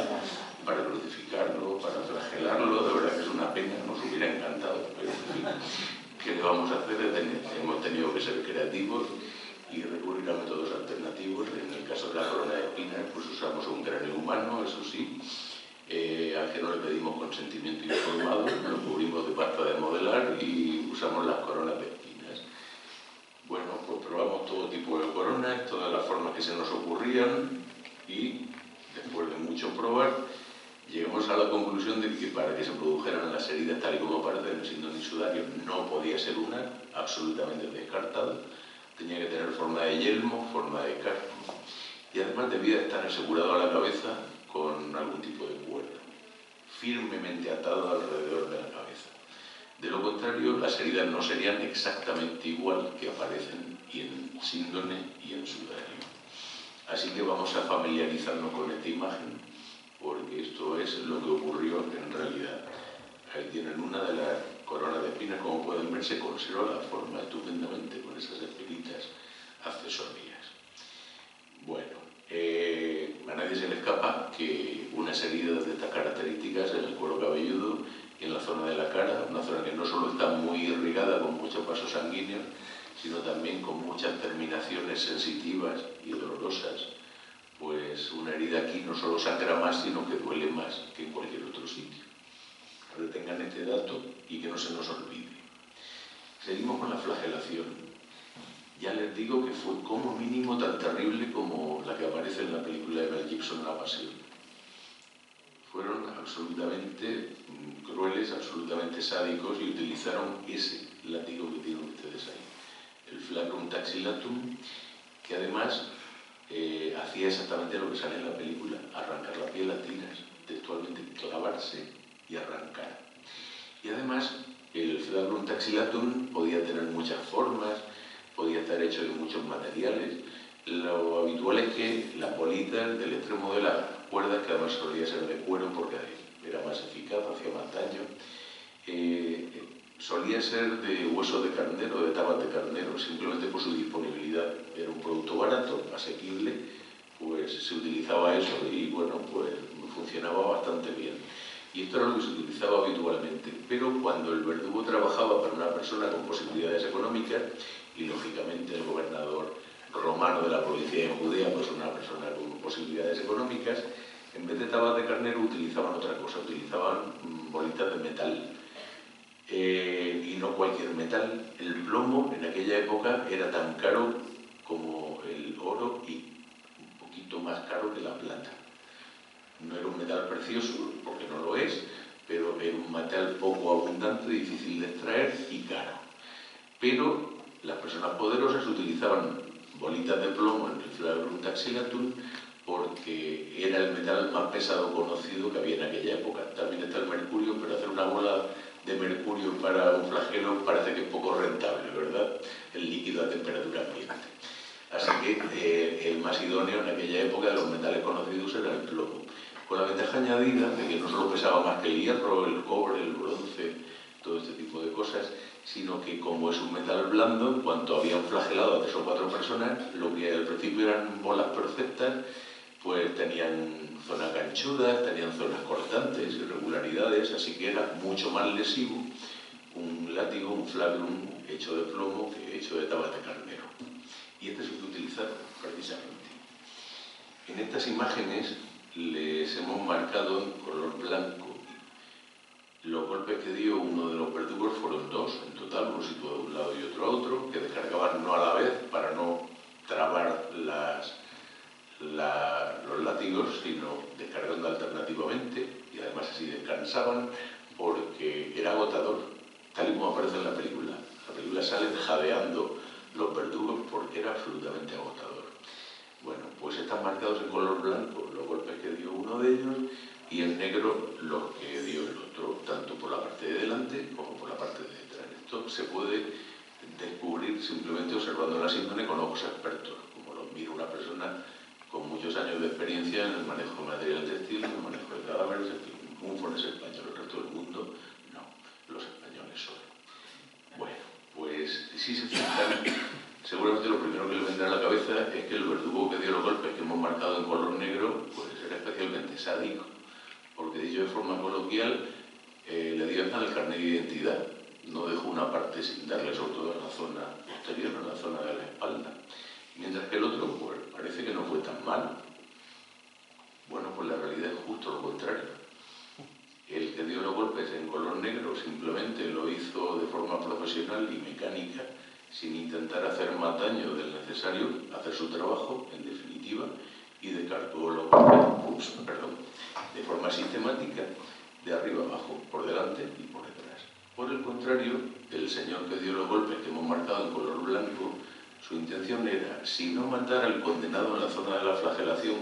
para crucificarlo, para flagelarlo. De verdad que es una pena, nos hubiera encantado, pero en fin, ¿qué le vamos a hacer? Hemos tenido que ser creativos y recurrir a métodos alternativos. En el caso de la corona de espinas, pues usamos un cráneo humano, eso sí, al que no le pedimos consentimiento informado, lo cubrimos de pasta de modelar y usamos las coronas de espinas. Bueno, pues probamos todo tipo de coronas, todas las formas que se nos ocurrían, y después de mucho probar, llegamos a la conclusión de que para que se produjeran las heridas tal y como aparece en el síndrome sudario no podía ser una, absolutamente descartada, tenía que tener forma de yelmo, forma de casco, y además debía estar asegurado a la cabeza con algún tipo de cuerda, firmemente atado alrededor de la cabeza. De lo contrario, las heridas no serían exactamente igual que aparecen en síndrome y en sudario. Así que vamos a familiarizarnos con esta imagen, porque esto es lo que ocurrió en realidad. Ahí tienen una de las coronas de espinas, como pueden ver, se conserva la forma estupendamente con esas espinitas accesorias. Bueno, a nadie se le escapa que unas heridas de estas características en el cuero cabelludo y en la zona de la cara, una zona que no solo está muy irrigada con muchos vasos sanguíneos, sino también con muchas terminaciones sensitivas y dolorosas, pues una herida aquí no solo sangra más, sino que duele más que en cualquier otro sitio. Retengan este dato y que no se nos olvide. Seguimos con la flagelación. Ya les digo que fue como mínimo tan terrible como la que aparece en la película de Mel Gibson, La Pasión. Fueron absolutamente crueles, absolutamente sádicos, y utilizaron ese látigo que tienen ustedes ahí, el flagrum taxilatum, que además hacía exactamente lo que sale en la película, arrancar la piel a tiras, textualmente clavarse y arrancar. Y además el flagrum taxilatum podía tener muchas formas, podía estar hecho de muchos materiales. Lo habitual es que las bolitas del extremo de las cuerdas, que además solía ser de cuero porque era más eficaz, hacía más daño, solía ser de hueso de carnero, de tabas de carnero, simplemente por su disponibilidad. Era un producto barato, asequible, pues se utilizaba eso y bueno, pues funcionaba bastante bien. Y esto era lo que se utilizaba habitualmente. Pero cuando el verdugo trabajaba para una persona con posibilidades económicas, y lógicamente el gobernador romano de la provincia de Judea, pues una persona con posibilidades económicas, en vez de tabas de carnero utilizaban otra cosa, utilizaban bolitas de metal. Y no cualquier metal. El plomo en aquella época era tan caro como el oro y un poquito más caro que la plata. No era un metal precioso, porque no lo es, pero era un metal poco abundante, difícil de extraer y caro. Pero las personas poderosas utilizaban bolitas de plomo en el Flagrum taxilatum porque era el metal más pesado conocido que había en aquella época. También está el mercurio, pero hacer una bola de mercurio para un flagelo parece que es poco rentable, ¿verdad? El líquido a temperatura ambiente. Así que el más idóneo en aquella época de los metales conocidos era el plomo, con la ventaja añadida de que no solo pesaba más que el hierro, el cobre, el bronce, todo este tipo de cosas, sino que como es un metal blando, en cuanto había un flagelado a 3 o 4 personas, lo que al principio eran bolas perfectas, pues tenían zonas ganchudas, tenían zonas cortantes, irregularidades, así que era mucho más lesivo un látigo, un flagrum hecho de plomo que hecho de tabas de carnero. Y este es el que utilizaron precisamente. En estas imágenes les hemos marcado en color blanco. Los golpes que dio uno de los verdugos fueron 2 en total, uno situado de un lado y otro a otro, que descargaban no a la vez para no trabar los látigos, sino descargando alternativamente, y además así descansaban porque era agotador, tal y como aparece en la película. La película sale jadeando los verdugos porque era absolutamente agotador. Bueno, pues están marcados en color blanco los golpes que dio uno de ellos y en negro los que dio el otro, tanto por la parte de delante como por la parte de detrás. Esto se puede descubrir simplemente observando la síndrome con ojos expertos, como lo mira una persona con muchos años de experiencia en el manejo de material textil, en el manejo de cadáveres, un fornés español, el resto del mundo no, los españoles solo. Bueno, pues si se fijan, seguramente lo primero que le vendrá a la cabeza es que el verdugo que dio los golpes que hemos marcado en color negro pues era especialmente sádico, porque dicho de forma coloquial le dio hasta el carnet de identidad, no dejó una parte sin darle, sobre todo en la zona posterior, en la zona de la espalda, mientras que el otro pues parece que no fue tan malo. Bueno, pues la realidad es justo lo contrario. El que dio los golpes en color negro simplemente lo hizo de forma profesional y mecánica, sin intentar hacer más daño del necesario, hacer su trabajo, en definitiva, y descargó los golpes, de forma sistemática, de arriba abajo, por delante y por detrás. Por el contrario, el señor que dio los golpes que hemos marcado en color blanco, su intención era, si no matar al condenado en la zona de la flagelación,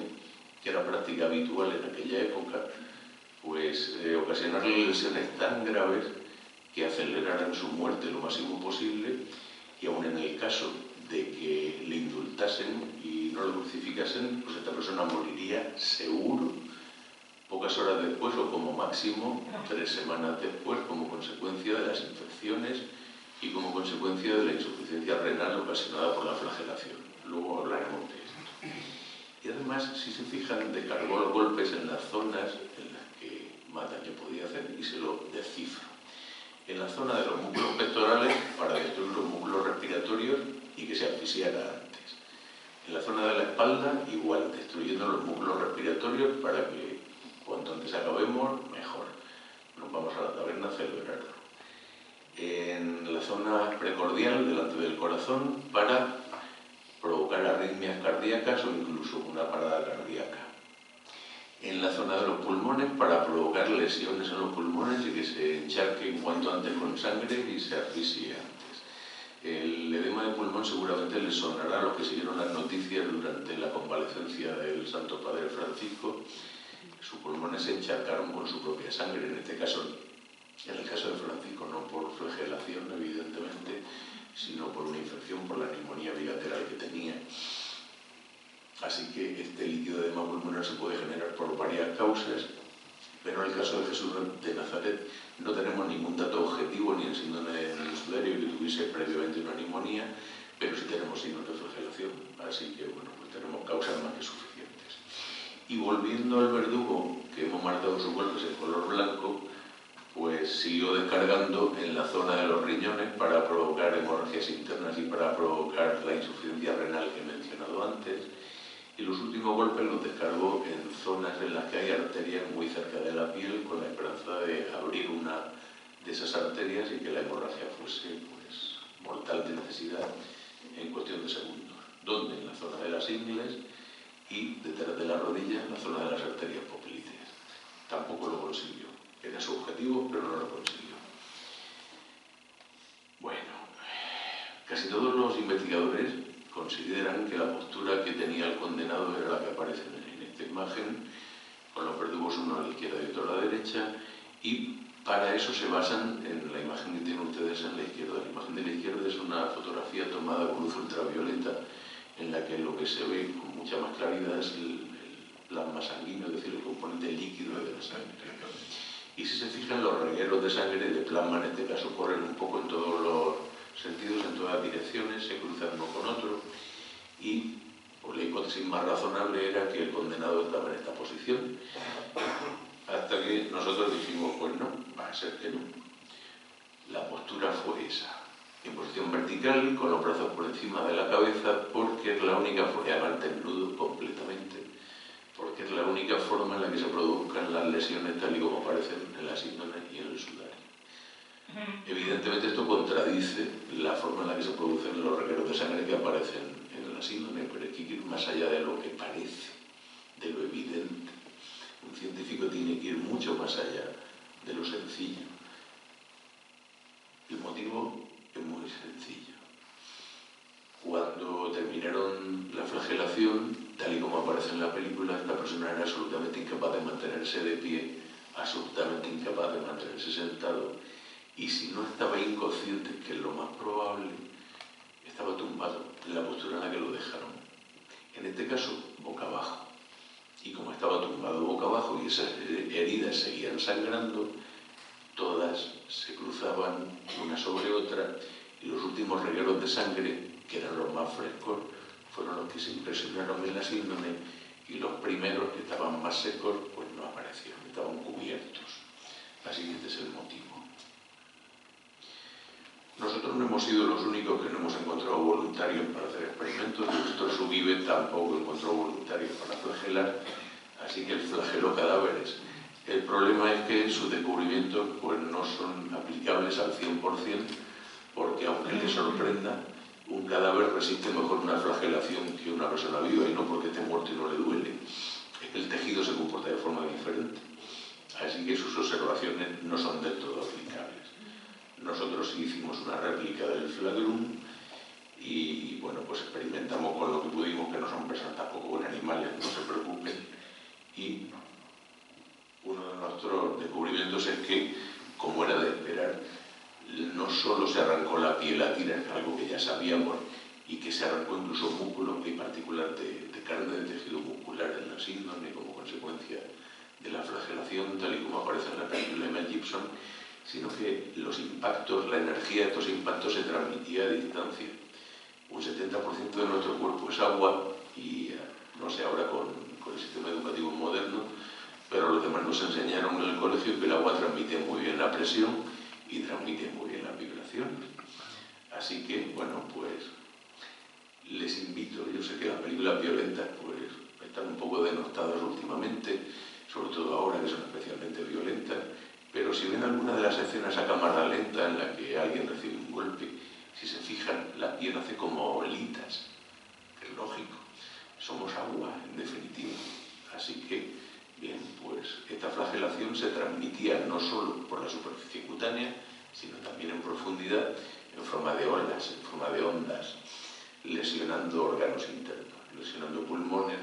que era práctica habitual en aquella época, pues ocasionarle lesiones tan graves que aceleraran su muerte lo máximo posible, y aun en el caso de que le indultasen y no lo crucificasen, pues esta persona moriría seguro pocas horas después o como máximo 3 semanas después, como consecuencia de las infecciones y como consecuencia de la insuficiencia renal ocasionada por la flagelación. Luego hablaremos de esto. Y además, si se fijan, descargó los golpes en las zonas en las que más daño podía hacer, y se lo descifro. En la zona de los músculos pectorales, para destruir los músculos respiratorios y que se asfixiara antes. En la zona de la espalda, igual, destruyendo los músculos respiratorios para que cuanto antes acabemos, mejor. Nos vamos a la taberna a celebrarlo. En la zona precordial, delante del corazón, para provocar arritmias cardíacas o incluso una parada cardíaca. En la zona de los pulmones, para provocar lesiones en los pulmones y que se encharquen cuanto antes con sangre y se asfixie antes. El edema de pulmón seguramente les sonará a los que siguieron las noticias durante la convalecencia del Santo Padre Francisco. Sus pulmones se encharcaron con su propia sangre, en este caso, en el caso de Francisco, no por flagelación, evidentemente, sino por una infección por la neumonía bilateral que tenía. Así que este líquido de edema pulmonar se puede generar por varias causas, pero en el caso de Jesús de Nazaret no tenemos ningún dato objetivo ni en síndrome de sudario que tuviese previamente una neumonía, pero sí tenemos signos de flagelación, así que bueno, pues tenemos causas más que suficientes. volviendo al verdugo, que hemos marcado sus golpes en color blanco, pues siguió descargando en la zona de los riñones para provocar hemorragias internas y para provocar la insuficiencia renal que he mencionado antes. Y los últimos golpes los descargó en zonas en las que hay arterias muy cerca de la piel, con la esperanza de abrir una de esas arterias y que la hemorragia fuese pues, mortal de necesidad en cuestión de segundos. ¿Dónde? En la zona de las ingles y detrás de la rodilla, en la zona de las arterias popliteas. Tampoco lo consiguió. Era su objetivo, pero no lo consiguió. Bueno, casi todos los investigadores consideran que la postura que tenía el condenado era la que aparece en esta imagen, con los verdugos uno a la izquierda y otro a la derecha, y para eso se basan en la imagen que tienen ustedes en la izquierda. La imagen de la izquierda es una fotografía tomada con luz ultravioleta, en la que lo que se ve con mucha más claridad es el plasma sanguíneo, es decir, el componente líquido de la sangre. Y si se fijan, los regueros de sangre de plasma en este caso corren un poco en todos los sentidos, en todas las direcciones, se cruzan uno con otro, y pues, la hipótesis más razonable era que el condenado estaba en esta posición, hasta que nosotros dijimos, pues no, va a ser que no. La postura fue esa, en posición vertical, con los brazos por encima de la cabeza, porque es la única forma, además desnudo completamente, porque es la única forma en la que se produzcan las lesiones tal y como aparecen en la síndrome y en el sudario. Evidentemente esto contradice la forma en la que se producen los regueros de sangre que aparecen en la síndrome, pero hay que ir más allá de lo que parece, de lo evidente. Un científico tiene que ir mucho más allá de lo sencillo. El motivo es muy sencillo. Cuando terminaron la flagelación, tal y como aparece en la película, esta persona era absolutamente incapaz de mantenerse de pie, absolutamente incapaz de mantenerse sentado, y si no estaba inconsciente, que es lo más probable, estaba tumbado en la postura en la que lo dejaron. En este caso, boca abajo. Y como estaba tumbado boca abajo y esas heridas seguían sangrando, todas se cruzaban una sobre otra, y los últimos regueros de sangre, que eran los más frescos, fueron los que se impresionaron en la síndrome, y los primeros, que estaban más secos, pues no aparecieron, estaban cubiertos. Así que este es el motivo. Nosotros no hemos sido los únicos que no hemos encontrado voluntarios para hacer experimentos. El doctor Subive tampoco encontró voluntarios para flagelar, así que él flageló cadáveres. El problema es que sus descubrimientos pues, no son aplicables al 100%, porque aunque le sorprenda, un cadáver resiste mejor una flagelación que una persona viva, y no porque esté muerto y no le duele. Es que el tejido se comporta de forma diferente. Así que sus observaciones no son del todo aplicables. Nosotros sí hicimos una réplica del flagrum y, bueno, pues experimentamos con lo que pudimos, que no son personas tampoco con animales, no se preocupen. Y uno de nuestros descubrimientos es que, como era de esperar, no solo se arrancó la piel a tiras, algo que ya sabíamos, y que se arrancó incluso músculo, en particular de carne de tejido muscular en la síndrome como consecuencia de la flagelación, tal y como aparece en la película de Mel Gibson, sino que los impactos, la energía de estos impactos se transmitía a distancia. Un 70% de nuestro cuerpo es agua, y no sé ahora con el sistema educativo moderno, pero los demás nos enseñaron en el colegio que el agua transmite muy bien la presión y transmite muy bien las vibraciones. Así que, bueno, pues les invito, yo sé que las películas violentas pues están un poco denostadas últimamente, sobre todo ahora que son especialmente violentas, pero si ven alguna de las escenas a cámara lenta en la que alguien recibe un golpe, si se fijan, la piel hace como olitas, es lógico, somos agua en definitiva. Así que, bien, pues esta flagelación se transmitía no solo por la superficie cutánea, sino también en profundidad, en forma de olas, en forma de ondas, lesionando órganos internos, lesionando pulmones,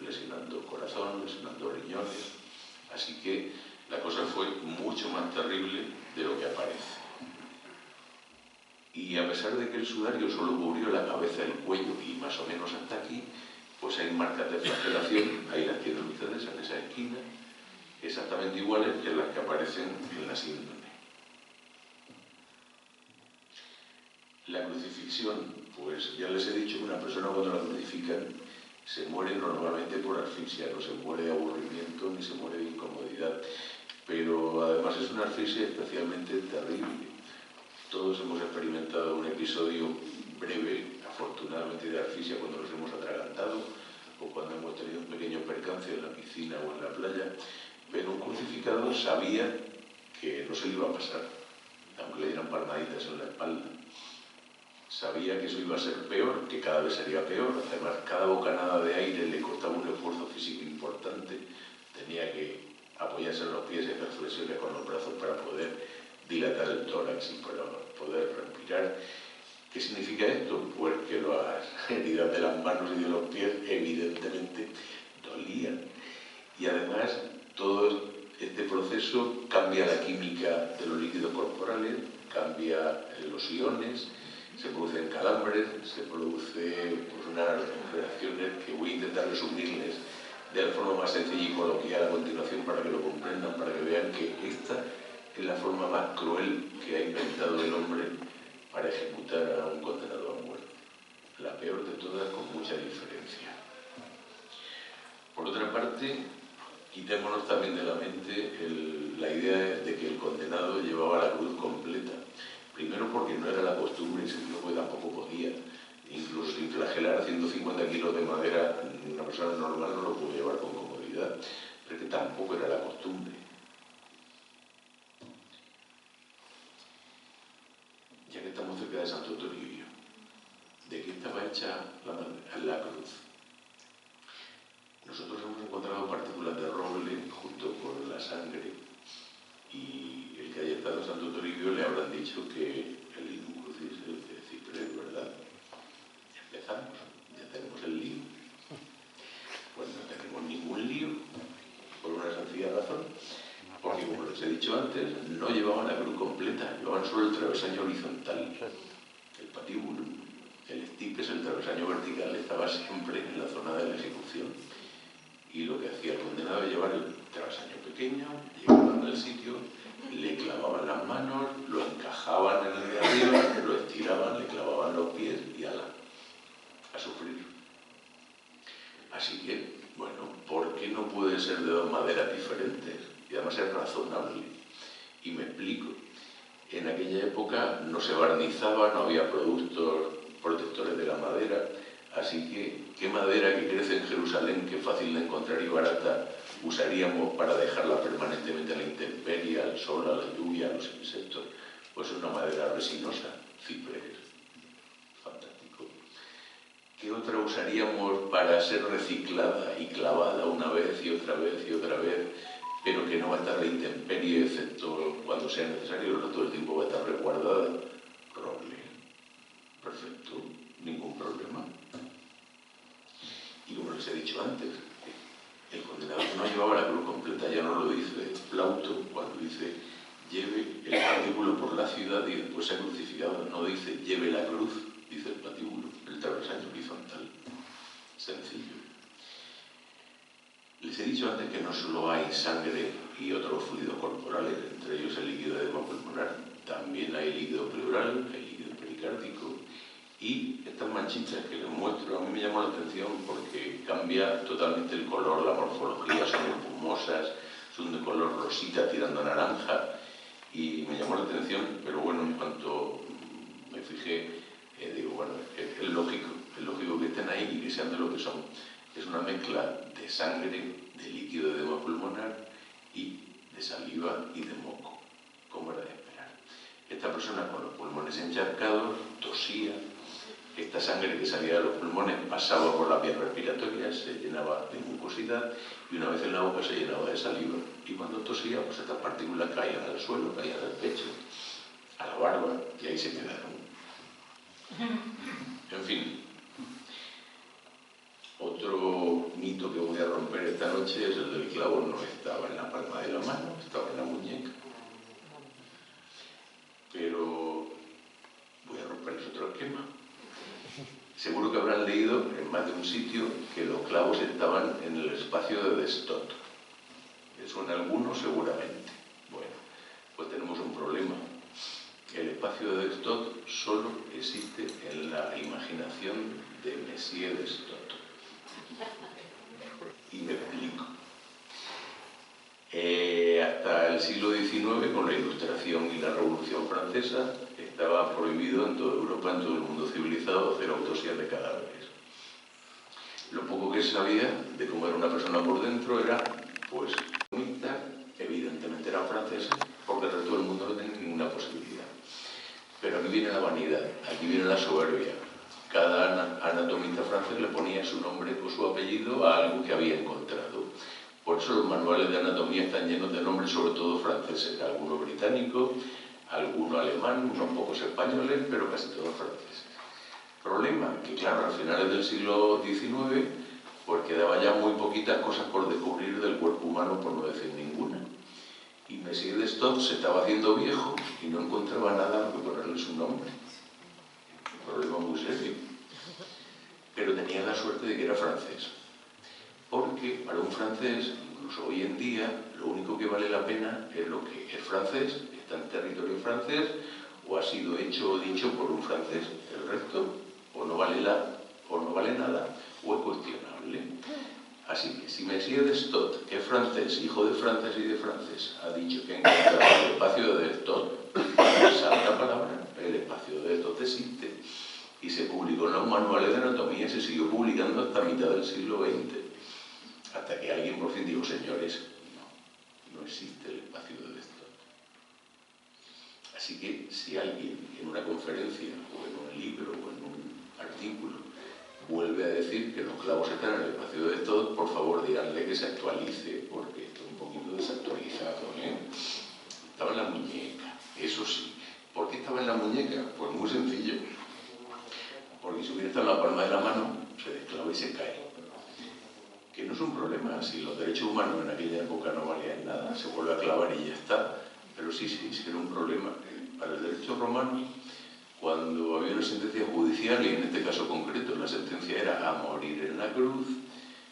lesionando corazón, lesionando riñones. Así que la cosa fue mucho más terrible de lo que aparece. Y a pesar de que el sudario solo cubrió la cabeza, el cuello y más o menos hasta aquí, pues hay marcas de flagelación, ahí las tienen ustedes en esa esquina, exactamente iguales que las que aparecen en la síndrome. La crucifixión, pues ya les he dicho que una persona cuando la crucifican se muere normalmente por asfixia, no se muere de aburrimiento ni se muere de incomodidad, pero además es una asfixia especialmente terrible. Todos hemos experimentado un episodio breve, afortunadamente, de asfixia cuando nos hemos atragantado o cuando hemos tenido un pequeño percance en la piscina o en la playa, pero un crucificado sabía que no se le iba a pasar, aunque le dieran palmaditas en la espalda. Sabía que eso iba a ser peor, que cada vez sería peor. Además, cada bocanada de aire le costaba un esfuerzo físico importante. Tenía que apoyarse en los pies y hacer flexiones con los brazos para poder dilatar el tórax y para poder respirar. ¿Qué significa esto? Pues que las heridas de las manos y de los pies evidentemente dolían. Y además, todo este proceso cambia la química de los líquidos corporales, cambia los iones, se producen calambres, se producen unas reacciones que voy a intentar resumirles de la forma más sencilla y coloquial a continuación para que lo comprendan, para que vean que esta es la forma más cruel que ha inventado el hombre para ejecutar a un condenado a muerte. La peor de todas, con mucha diferencia. Por otra parte, quitémonos también de la mente la idea de que el condenado llevaba la cruz completa. Primero porque no era la costumbre y segundo porque tampoco podía. Incluso sin flagelar 150 kilos de madera, una persona normal no lo puede llevar con comodidad, pero que tampoco era la costumbre. Ya que estamos cerca de Santo Toribio, ¿de qué estaba hecha la cruz? Nosotros hemos encontrado partículas de roble junto con la sangre y el que haya estado en Santo Toribio le habrán dicho que el Linum Crucis es de ciprés, ¿verdad? Empezamos, ya tenemos el lío. Pues no tenemos ningún lío, por una sencilla razón, porque como les he dicho antes, no llevaban la cruz completa, llevaban solo el travesaño horizontal, el patíbulo. El stipes, el travesaño vertical, estaba siempre en la zona de la ejecución. Y lo que hacía el condenado era llevar el travesaño pequeño, llegaban al sitio, le clavaban las manos, lo encajaban en el de arriba, lo estiraban, le clavaban los pies y ala, a sufrir. Así que, bueno, ¿por qué no puede ser de dos maderas diferentes? Y además es razonable. Y me explico. En aquella época no se barnizaba, no había productos protectores de la madera, así que, ¿qué madera que crece en Jerusalén, que es fácil de encontrar y barata, usaríamos para dejarla permanentemente a la intemperie, al sol, a la lluvia, a los insectos? Pues una madera resinosa, ciprés. Fantástico. ¿Qué otra usaríamos para ser reciclada y clavada una vez y otra vez y otra vez, pero que no va a estar a la intemperie, excepto cuando sea necesario, el resto del tiempo va a estar resguardada? Roble. Perfecto, ningún problema. Y como les he dicho antes, el condenado no llevaba la cruz completa, ya no lo dice Plauto cuando dice lleve el patíbulo por la ciudad y después se ha crucificado, no dice lleve la cruz, dice el patíbulo, el travesaño horizontal. Sencillo. Les he dicho antes que no solo hay sangre y otros fluidos corporales, entre ellos el líquido edema pulmonar, también hay líquido pleural, hay líquido pericárdico, y estas manchitas que les muestro a mí me llaman la atención porque cambia totalmente el color, la morfología, son espumosas, son de color rosita tirando a naranja, y me llamó la atención, pero bueno, en cuanto me fijé, digo, bueno, es lógico que estén ahí y que sean de lo que son. Es una mezcla de sangre, de líquido de edema pulmonar y de saliva y de moco, como era de esperar. Esta persona con los pulmones encharcados tosía, esta sangre que salía de los pulmones pasaba por la vía respiratoria, se llenaba de mucosidad y una vez en la boca se llenaba de saliva. Y cuando tosía, pues estas partículas caían al suelo, caían al pecho, a la barba y ahí se quedaron. En fin. Otro mito que voy a romper esta noche es el del clavo no estaba en la palma de la mano, estaba en la muñeca. Pero voy a romperles otro esquema. Seguro que habrán leído en más de un sitio que los clavos estaban en el espacio de Destot. ¿Les suena alguno? Seguramente. Bueno, pues tenemos un problema. El espacio de Destot solo existe en la imaginación de Messier Destot. Y me explico. Hasta el siglo XIX, con la Ilustración y la Revolución Francesa, estaba prohibido en toda Europa, en todo el mundo civilizado, hacer autopsias de cadáveres. Lo poco que se sabía de cómo era una persona por dentro era, pues, evidentemente eran franceses, porque el resto del mundo no tenía ninguna posibilidad. Pero aquí viene la vanidad, aquí viene la soberbia. Cada anatomista francés le ponía su nombre o su apellido a algo que había encontrado. Por eso los manuales de anatomía están llenos de nombres, sobre todo franceses, algunos británicos, algunos alemanes, unos pocos españoles, pero casi todos franceses. Problema, que claro, a finales del siglo XIX, pues quedaba ya muy poquitas cosas por descubrir del cuerpo humano, por no decir ninguna. Y Messier de Stott se estaba haciendo viejo y no encontraba nada que ponerle su nombre. Un problema muy serio. Pero tenía la suerte de que era francés. Porque para un francés, incluso hoy en día, lo único que vale la pena es lo que es francés, está en territorio francés, o ha sido hecho o dicho por un francés. El resto, o no vale nada, o es cuestionable. Así que si Messier de Stott, que es francés, hijo de francés y de francés, ha dicho que ha encontrado el espacio de Stott, santa palabra, el espacio de Stott existe. Y se publicó en los manuales de anatomía y se siguió publicando hasta mitad del siglo XX. Hasta que alguien por fin dijo, señores, no existe el espacio de Stott. Así que si alguien en una conferencia, o en un libro, o en un artículo, vuelve a decir que los clavos están en el espacio de Stott, por favor díganle que se actualice, porque está un poquito desactualizado, ¿eh? Estaba en la muñeca, eso sí. ¿Por qué estaba en la muñeca? Pues muy sencillo. Porque si hubiera estado en la palma de la mano, se desclava y se cae. Que no es un problema, si los derechos humanos en aquella época no valían nada, se vuelve a clavar y ya está. Pero sí era un problema. Para el derecho romano, cuando había una sentencia judicial, y en este caso concreto la sentencia era a morir en la cruz,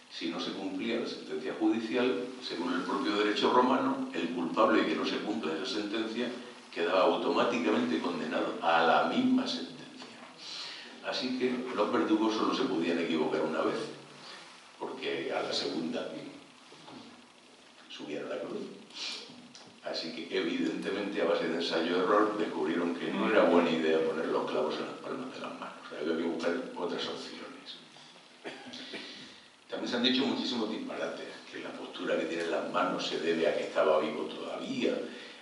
si no se cumplía la sentencia judicial, según el propio derecho romano, el culpable de que no se cumpla esa sentencia quedaba automáticamente condenado a la misma sentencia. Así que los verdugos solo se podían equivocar una vez, porque a la segunda subían a la cruz. Así que evidentemente a base de ensayo-error descubrieron que no era buena idea poner los clavos en las palmas de las manos. Había que buscar otras opciones. También se han dicho muchísimos disparates, que la postura que tienen las manos se debe a que estaba vivo todavía,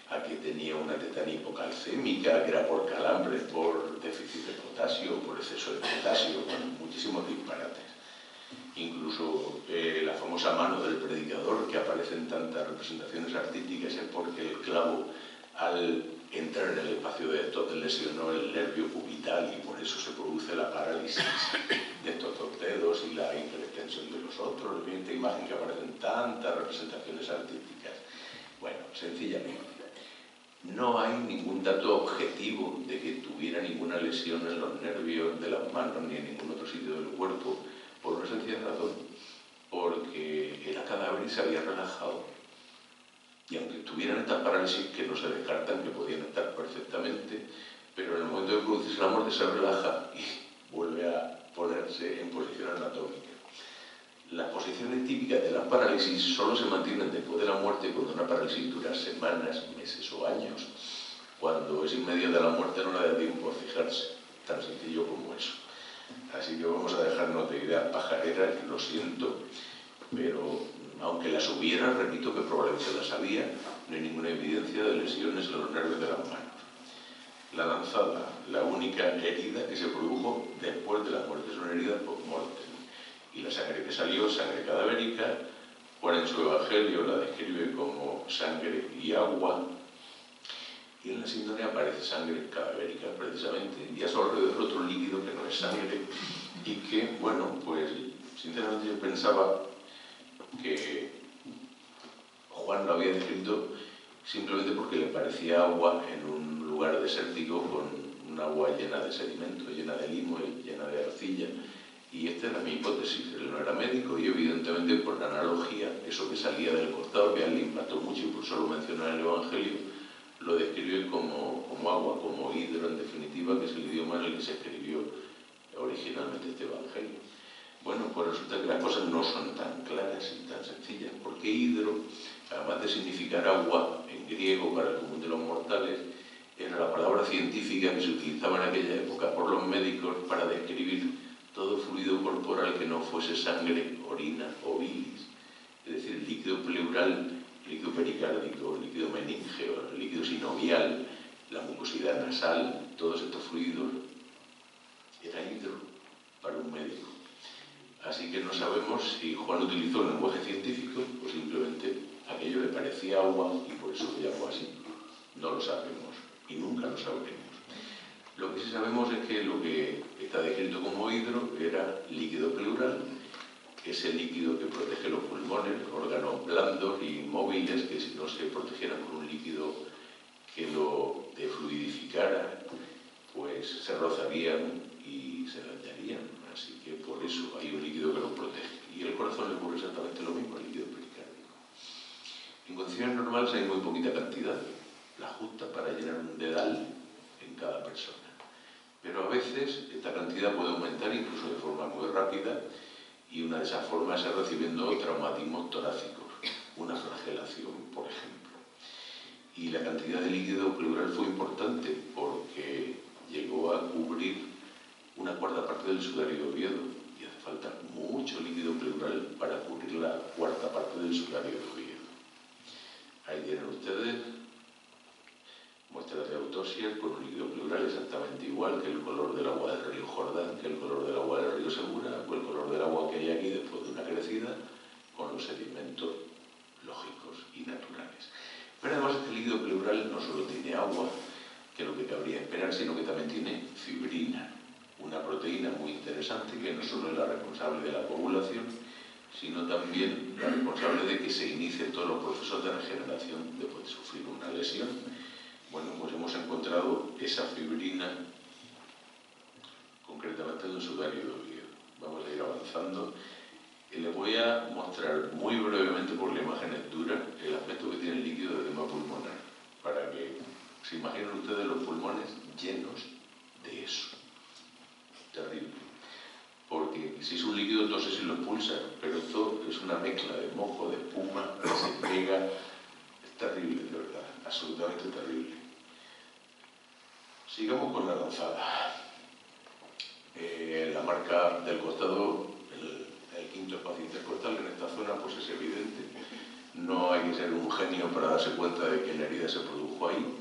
a que tenía una tetania hipocalcémica, que era por calambres, por déficit de potasio, por exceso de potasio, bueno, muchísimos disparates. Incluso la famosa mano del predicador, que aparece en tantas representaciones artísticas, es porque el clavo, al entrar en el espacio de Stott, lesionó el nervio cubital y por eso se produce la parálisis de estos dos dedos y la hiperextensión de los otros. En esta imagen que aparece en tantas representaciones artísticas. Bueno, sencillamente, no hay ningún dato objetivo de que tuviera ninguna lesión en los nervios de las manos ni en ningún otro sitio del cuerpo, por una sencilla razón, porque era cadáver y se había relajado. Y aunque tuvieran estas parálisis que no se descartan, que podían estar perfectamente, pero en el momento de producirse la muerte se relaja y vuelve a ponerse en posición anatómica. Las posiciones típicas de las parálisis solo se mantienen después de la muerte cuando una parálisis dura semanas, meses o años. Cuando es inmediata la muerte no le da tiempo a fijarse, tan sencillo como eso. Así que vamos a dejarnos de ideas pajareras, lo siento, pero aunque las hubiera, repito que probablemente las había, no hay ninguna evidencia de lesiones en los nervios de las manos. La lanzada, la única herida que se produjo después de la muerte, es una herida post-mortem. Y la sangre que salió, sangre cadavérica, Juan en su Evangelio la describe como sangre y agua, y en la sintonía aparece sangre cadavérica precisamente, y a su alrededor otro líquido que no es sangre, y que, bueno, pues sinceramente yo pensaba que Juan lo había descrito simplemente porque le parecía agua en un lugar desértico con un agua llena de sedimento, llena de limo y llena de arcilla. Y esta era mi hipótesis. Él no era médico y evidentemente por la analogía, eso que salía del costado, que a él le impactó mucho y por eso lo mencionó en el Evangelio, lo describe como agua, como hidro en definitiva, que es el idioma en el que se escribió originalmente este Evangelio. Bueno, pues resulta que las cosas no son tan claras y tan sencillas, porque hidro, además de significar agua, en griego para el común de los mortales, era la palabra científica que se utilizaba en aquella época por los médicos para describir todo fluido corporal que no fuese sangre, orina o bilis, es decir, líquido pleural, líquido pericárdico, líquido meníngeo, líquido sinovial, la mucosidad nasal, todos estos fluidos era hidro para un médico. Así que no sabemos si Juan utilizó el lenguaje científico o simplemente aquello le parecía agua y por eso lo llamó así. No lo sabemos y nunca lo sabremos. Lo que sí sabemos es que lo que está descrito como hidro era líquido pleural, ese líquido que protege los pulmones, órganos blandos y móviles que si no se protegieran con un líquido que lo defluidificara, pues se rozarían y se dañarían. Así que por eso hay un líquido que los protege. Y al corazón le ocurre exactamente lo mismo, el líquido pericárdico. En condiciones normales hay muy poquita cantidad, la justa para llenar un dedal en cada persona. Pero a veces esta cantidad puede aumentar incluso de forma muy rápida y una de esas formas es recibiendo traumatismos torácicos, una flagelación, por ejemplo. Y la cantidad de líquido pleural fue importante porque llegó a cubrir una cuarta parte del sudario de Oviedo y hace falta mucho líquido pleural para cubrir la cuarta parte del sudario de Oviedo. Ahí tienen ustedes muestras de autopsia con un líquido pleural exactamente igual que el color del agua del río Jordán, que el color del agua del río Segura o el color del agua que hay aquí después de una crecida con los sedimentos lógicos y naturales. Pero además este líquido pleural no solo tiene agua, que es lo que cabría esperar, sino que también tiene fibrina, una proteína muy interesante que no solo es la responsable de la coagulación, sino también la responsable de que se inicien todos los procesos de regeneración después de sufrir una lesión. Bueno, pues hemos encontrado esa fibrina concretamente en el sudario de Oviedo. Vamos a ir avanzando. Les voy a mostrar muy brevemente, por la imagen es dura, el aspecto que tiene el líquido de edema pulmonar, para que se imaginen ustedes los pulmones llenos de eso. Terrible. Porque si es un líquido, entonces sí lo expulsa, pero esto es una mezcla de moco, de espuma, que se pega. Es terrible, de verdad, absolutamente terrible. Sigamos con la lanzada. La marca del costado, el quinto espacio intercostal en esta zona, pues es evidente. No hay que ser un genio para darse cuenta de que la herida se produjo ahí.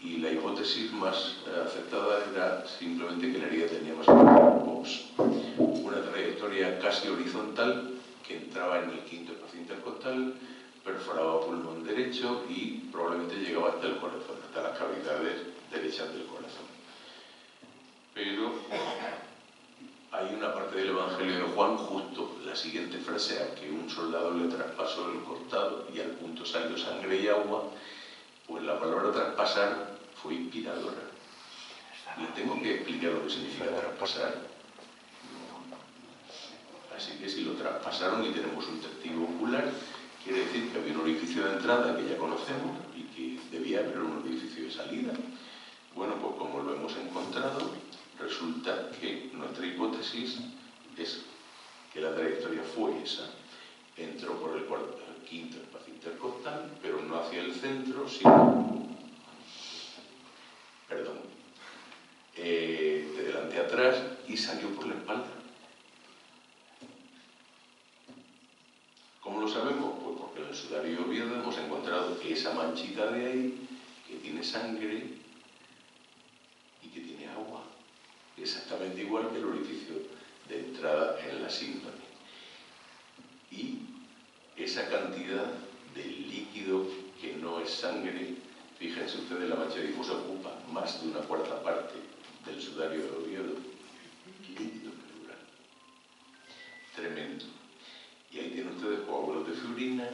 Y la hipótesis más aceptada era simplemente que la herida tenía más una trayectoria casi horizontal que entraba en el quinto espacio intercostal, perforaba pulmón derecho y probablemente llegaba hasta el corazón, hasta las cavidades derechas del corazón. Pero hay una parte del Evangelio de Juan, justo la siguiente frase, a que un soldado le traspasó el costado y al punto salió sangre y agua, pues la palabra traspasar fue inspiradora. Les tengo que explicar lo que significa traspasar. Así que si lo traspasaron y tenemos un testigo ocular, quiere decir que había un orificio de entrada que ya conocemos y que debía haber un orificio de salida. Bueno, pues como lo hemos encontrado, resulta que nuestra hipótesis es que la trayectoria fue esa. Entró por el quinto espacio intercostal, pero no hacia el centro, sino, de delante a atrás y salió por la espalda. ¿Cómo lo sabemos? Pues porque en el sudario de Oviedo hemos encontrado que esa manchita de ahí, que tiene sangre y que tiene agua, exactamente igual que el orificio de entrada en la síndrome. Y esa cantidad de líquido que no es sangre, fíjense ustedes, la mancha difusa ocupa más de una cuarta parte del sudario de Oviedo, líquido pleural. Tremendo. Y ahí tienen ustedes coágulos de fibrina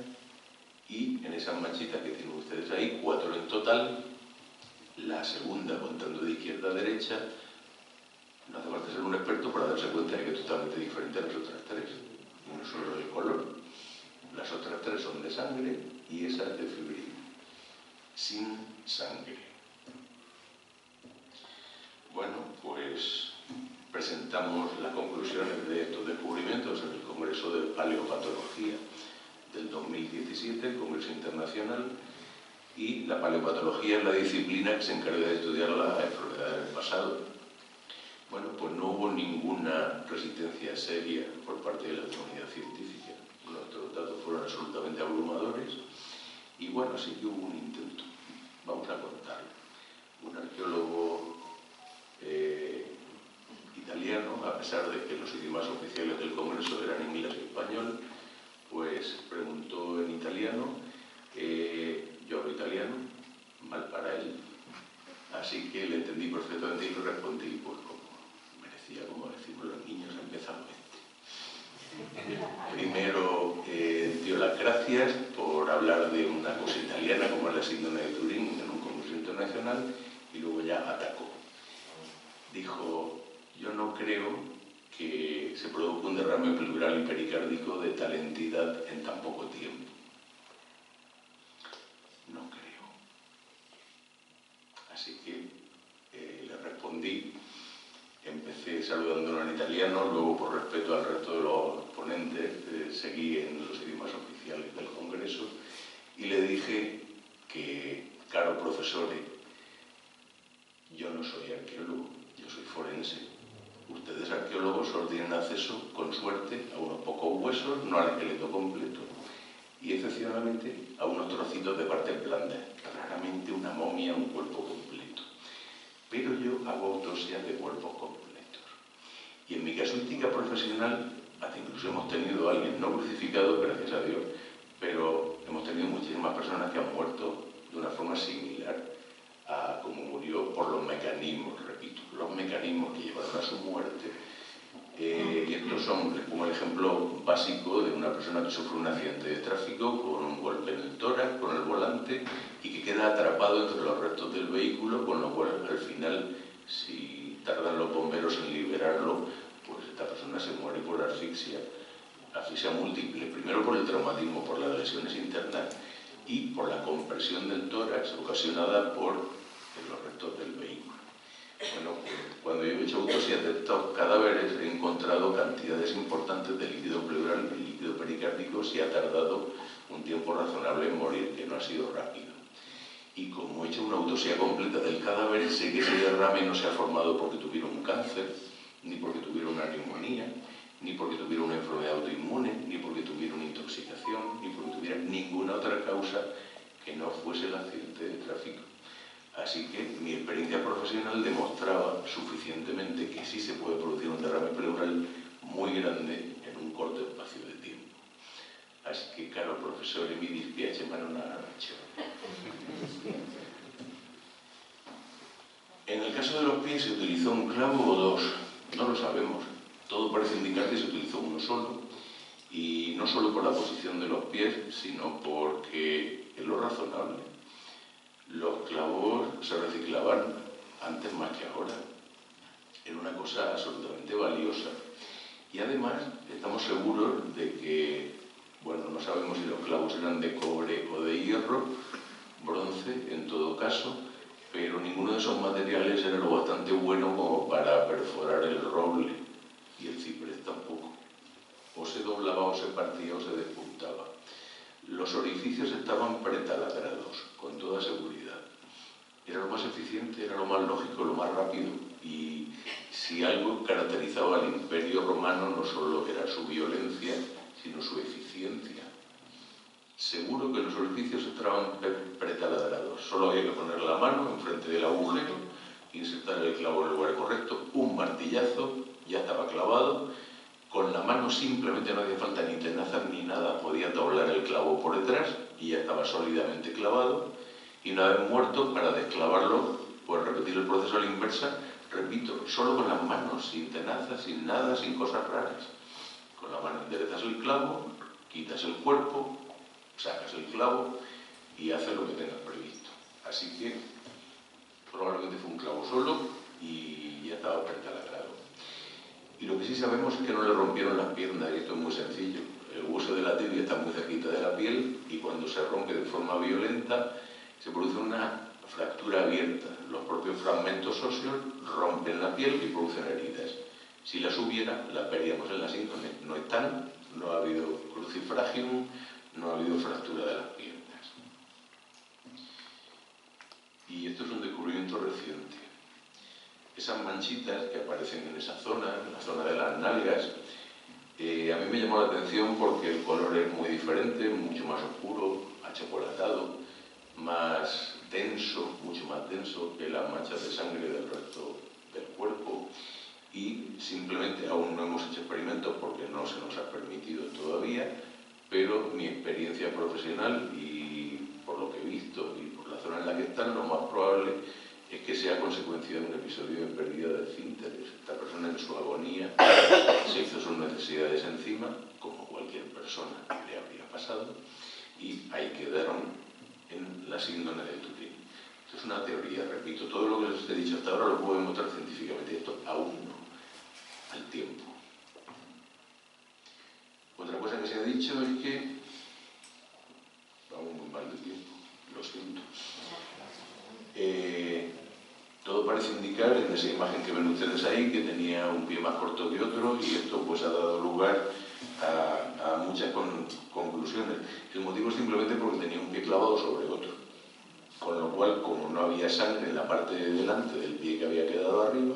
y en esas manchitas que tienen ustedes ahí, 4 en total, la segunda contando de izquierda a derecha, no hace falta ser un experto para darse cuenta de que es totalmente diferente a las otras 3. Uno solo el color, las otras 3 son de sangre y esa es de fibrina, sin sangre. Bueno, pues presentamos las conclusiones de estos descubrimientos en el Congreso de Paleopatología del 2017, el Congreso Internacional, y la paleopatología es la disciplina que se encarga de estudiar las enfermedades del pasado. Bueno, pues no hubo ninguna resistencia seria por parte de la comunidad científica. Nuestros datos fueron absolutamente abrumadores y bueno, sí que hubo un intento. Vamos a contarlo. Un arqueólogo italiano, a pesar de que los idiomas oficiales del Congreso eran inglés y español, pues preguntó en italiano. Yo hablo italiano, mal para él, así que le entendí perfectamente y le respondí, pues como merecía, como decimos los niños, empezamos. Primero dio las gracias por hablar de una cosa italiana como es la síndrome de Turín en un congreso internacional y luego ya atacó. Dijo, yo no creo que se produzca un derrame pleural y pericárdico de tal entidad en tan poco tiempo. No creo. Así que le respondí. Empecé saludándolo en italiano, luego por respeto al resto de los ponentes seguí en los idiomas oficiales del Congreso y le dije que, caro profesore, yo no soy arqueólogo, yo soy forense. Ustedes arqueólogos solo tienen acceso, con suerte, a unos pocos huesos, no al esqueleto completo, y excepcionalmente a unos trocitos de partes blandas, raramente una momia, un cuerpo completo. Pero yo hago autopsias de cuerpos completos. Y en mi casuística profesional, hasta incluso hemos tenido a alguien no crucificado, gracias a Dios, pero hemos tenido muchísimas personas que han muerto de una forma similar a como murió por los mecanismos, repito, los mecanismos que llevaron a su muerte. Y estos son, les pongo el ejemplo básico de una persona que sufre un accidente de tráfico con un golpe en el tórax, con el volante, y que queda atrapado entre los restos del vehículo, con lo cual al final, si tardan los bomberos en liberarlo, pues esta persona se muere por asfixia múltiple, primero por el traumatismo, por las lesiones internas y por la compresión del tórax ocasionada por los restos del vehículo. Bueno, cuando yo he hecho autopsias de estos cadáveres he encontrado cantidades importantes de líquido pleural y líquido pericárdico si ha tardado un tiempo razonable en morir, que no ha sido rápido. Y como he hecho una autopsia completa del cadáver, sé que ese derrame no se ha formado porque tuviera un cáncer, ni porque tuviera una neumonía, ni porque tuviera una enfermedad autoinmune, ni porque tuviera una intoxicación, ni porque tuviera ninguna otra causa que no fuese el accidente de tráfico. Así que mi experiencia profesional demostraba suficientemente que sí se puede producir un derrame pleural muy grande en un corto espacio de tiempo. Así que, caro profesor, mi dispiace ma non ha ragione. En el caso de los pies, ¿se utilizó un clavo o dos? No lo sabemos. Todo parece indicar que se utilizó uno solo. Y no solo por la posición de los pies, sino porque es lo razonable. Los clavos se reciclaban antes más que ahora. Era una cosa absolutamente valiosa. Y además estamos seguros de que, bueno, no sabemos si los clavos eran de cobre o de hierro, bronce en todo caso, pero ninguno de esos materiales era lo bastante bueno como para perforar el roble, y el ciprés tampoco. O se doblaba o se partía o se despuntaba. Los orificios estaban pretaladrados, con toda seguridad. Era lo más eficiente, era lo más lógico, lo más rápido. Y si algo caracterizaba al Imperio Romano, no solo era su violencia, sino su eficiencia. Seguro que los orificios estaban pretaladrados. Solo había que poner la mano enfrente del agujero, insertar el clavo en el lugar correcto, un martillazo, ya estaba clavado. Con la mano simplemente no hacía falta ni tenazas ni nada, podía doblar el clavo por detrás y ya estaba sólidamente clavado. Y una vez muerto, para desclavarlo, pues repetir el proceso a la inversa, repito, solo con las manos, sin tenazas, sin nada, sin cosas raras. Con la mano enderezas el clavo, quitas el cuerpo, sacas el clavo y haces lo que tengas previsto. Así que probablemente fue un clavo solo y ya estaba pretaladrado. Y lo que sí sabemos es que no le rompieron las piernas, y esto es muy sencillo. El hueso de la tibia está muy cerquita de la piel y cuando se rompe de forma violenta se produce una fractura abierta. Los propios fragmentos óseos rompen la piel y producen heridas. Si las hubiera, las veríamos en la síndrome. No están, no ha habido crucifragium, no ha habido fractura de las piernas. Y esto es un descubrimiento reciente. Esas manchitas que aparecen en esa zona, en la zona de las nalgas, a mí me llamó la atención porque el color es muy diferente, mucho más oscuro, achocolatado, más denso, mucho más denso que las manchas de sangre del resto del cuerpo. Y simplemente aún no hemos hecho experimentos porque no se nos ha permitido todavía, pero mi experiencia profesional y por lo que he visto y por la zona en la que están, lo más probable es que sea consecuencia de un episodio de pérdida de esfínteres. Esta persona en su agonía se hizo sus necesidades encima, como cualquier persona que le habría pasado, y ahí quedaron en la síndrome de Turín. Esto es una teoría, repito, todo lo que os he dicho hasta ahora lo puedo demostrar científicamente, esto aún no, al tiempo. Otra cosa que se ha dicho es que, vamos muy mal de tiempo, lo siento, todo parece indicar en esa imagen que ven ustedes ahí que tenía un pie más corto que otro y esto pues ha dado lugar a muchas conclusiones. El motivo es simplemente porque tenía un pie clavado sobre otro, con lo cual, como no había sangre en la parte de delante del pie que había quedado arriba,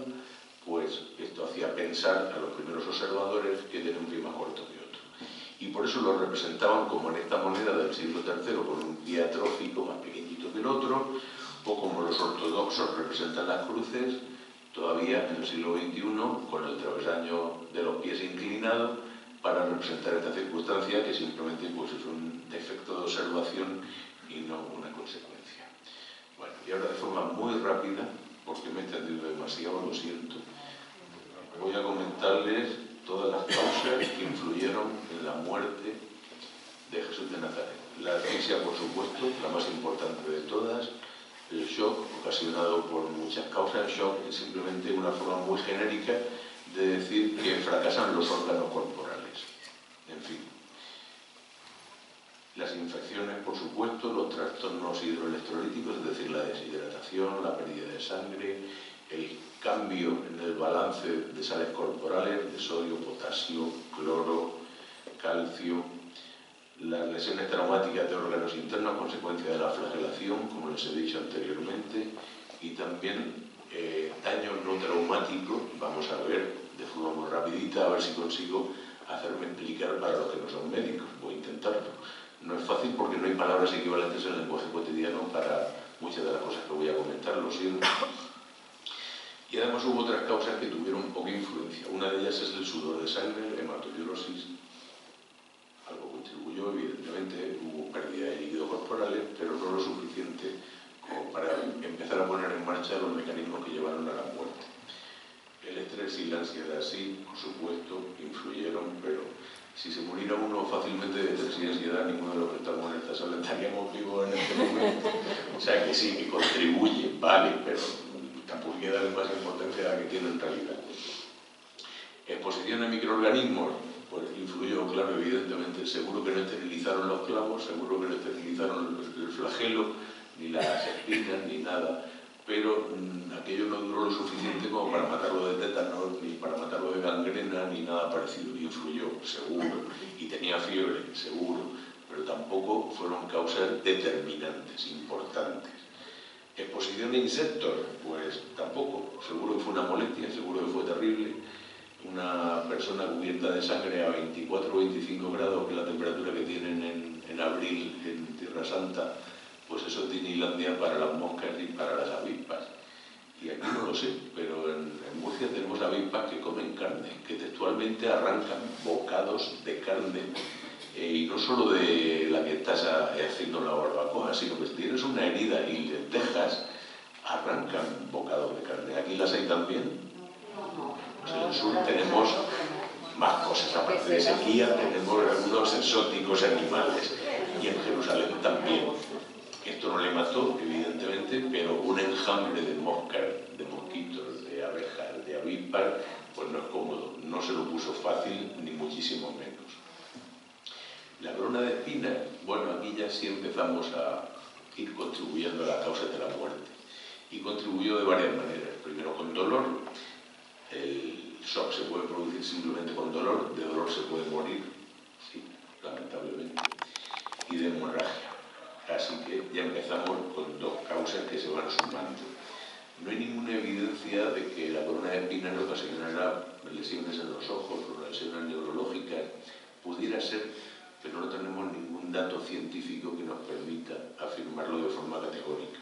pues esto hacía pensar a los primeros observadores que tenía un pie más corto que otro. Y por eso lo representaban como en esta moneda del siglo III, con un pie atrófico más pequeñito que el otro, o como los ortodoxos representan las cruces, todavía en el siglo XXI, con el travesaño de los pies inclinado, para representar esta circunstancia que simplemente pues, es un defecto de observación y no una consecuencia. Bueno, y ahora de forma muy rápida, porque me he entendido demasiado, lo siento, voy a comentarles todas las causas que influyeron en la muerte de Jesús de Nazaret. La asfixia, por supuesto, la más importante de todas. El shock, ocasionado por muchas causas. Shock es simplemente una forma muy genérica de decir que fracasan los órganos corporales. En fin. Las infecciones, por supuesto, los trastornos hidroelectrolíticos, es decir, la deshidratación, la pérdida de sangre, el cambio en el balance de sales corporales, de sodio, potasio, cloro, calcio, las lesiones traumáticas de órganos internos a consecuencia de la flagelación, como les he dicho anteriormente, y también daño no traumático. Vamos a ver de forma muy rapidita, a ver si consigo hacerme explicar para los que no son médicos. Voy a intentarlo. No es fácil porque no hay palabras equivalentes en el lenguaje cotidiano para muchas de las cosas que voy a comentar, lo siento. Y además hubo otras causas que tuvieron poca influencia. Una de ellas es el sudor de sangre, hematobiolosis. Algo contribuyó, evidentemente, hubo pérdida de líquidos corporales, pero no lo suficiente como para empezar a poner en marcha los mecanismos que llevaron a la muerte. El estrés y la ansiedad sí, por supuesto, influyeron, pero si se muriera uno fácilmente de estrés y ansiedad, ninguno de los que estamos en esta sala estaríamos vivos en este momento. O sea que sí, que contribuye, vale, pero tampoco hay que darle más importancia a la que tiene en realidad. Exposición a microorganismos, pues influyó, claro, evidentemente. Seguro que no esterilizaron los clavos, seguro que no esterilizaron el flagelo, ni las espinas, ni nada, pero aquello no duró lo suficiente como para matarlo de tétanos, ni para matarlo de gangrena, ni nada parecido. Influyó, seguro, y tenía fiebre, seguro, pero tampoco fueron causas determinantes, importantes. Exposición a insectos, pues tampoco. Seguro que fue una molestia, seguro que fue terrible. Una persona cubierta de sangre a 24 o 25 grados, que es la temperatura que tienen en abril en Tierra Santa, pues eso es Disneylandia para las moscas y para las avispas. Y aquí no lo sé, pero en Murcia tenemos avispas que comen carne, que textualmente arrancan bocados de carne, y no solo de la que estás haciendo la barbacoa, sino que si tienes una herida y lentejas, arrancan bocados de carne. ¿Aquí las hay también? Pues en el sur tenemos más cosas, aparte de sequía, tenemos algunos exóticos animales, y en Jerusalén también. Esto no le mató, evidentemente, pero un enjambre de moscas, de mosquitos, de abejas, de avispas, pues no es cómodo, no se lo puso fácil, ni muchísimo menos. La corona de espinas, bueno, aquí ya sí empezamos a ir contribuyendo a la causa de la muerte, y contribuyó de varias maneras. Primero con dolor, el shock se puede producir simplemente con dolor, de dolor se puede morir, sí, lamentablemente, y de hemorragia. Así que ya empezamos con dos causas que se van sumando. No hay ninguna evidencia de que la corona de espinas ocasionara lesiones en los ojos o lesiones neurológicas. Pudiera ser, pero no tenemos ningún dato científico que nos permita afirmarlo de forma categórica.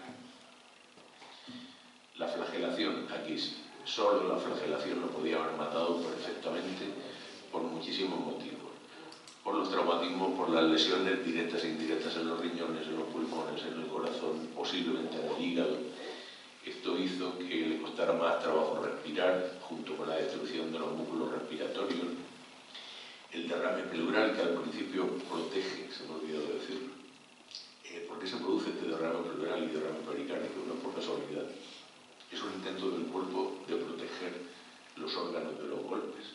La flagelación, aquí sí. Solo la flagelación lo podía haber matado perfectamente por muchísimos motivos. Por los traumatismos, por las lesiones directas e indirectas en los riñones, en los pulmones, en el corazón, posiblemente en el hígado. Esto hizo que le costara más trabajo respirar, junto con la destrucción de los músculos respiratorios. El derrame pleural, que al principio protege, se me ha olvidado decirlo. ¿Por qué se produce este derrame pleural y derrame pericárdico? No es por casualidad. Es un intento del cuerpo de proteger los órganos de los golpes.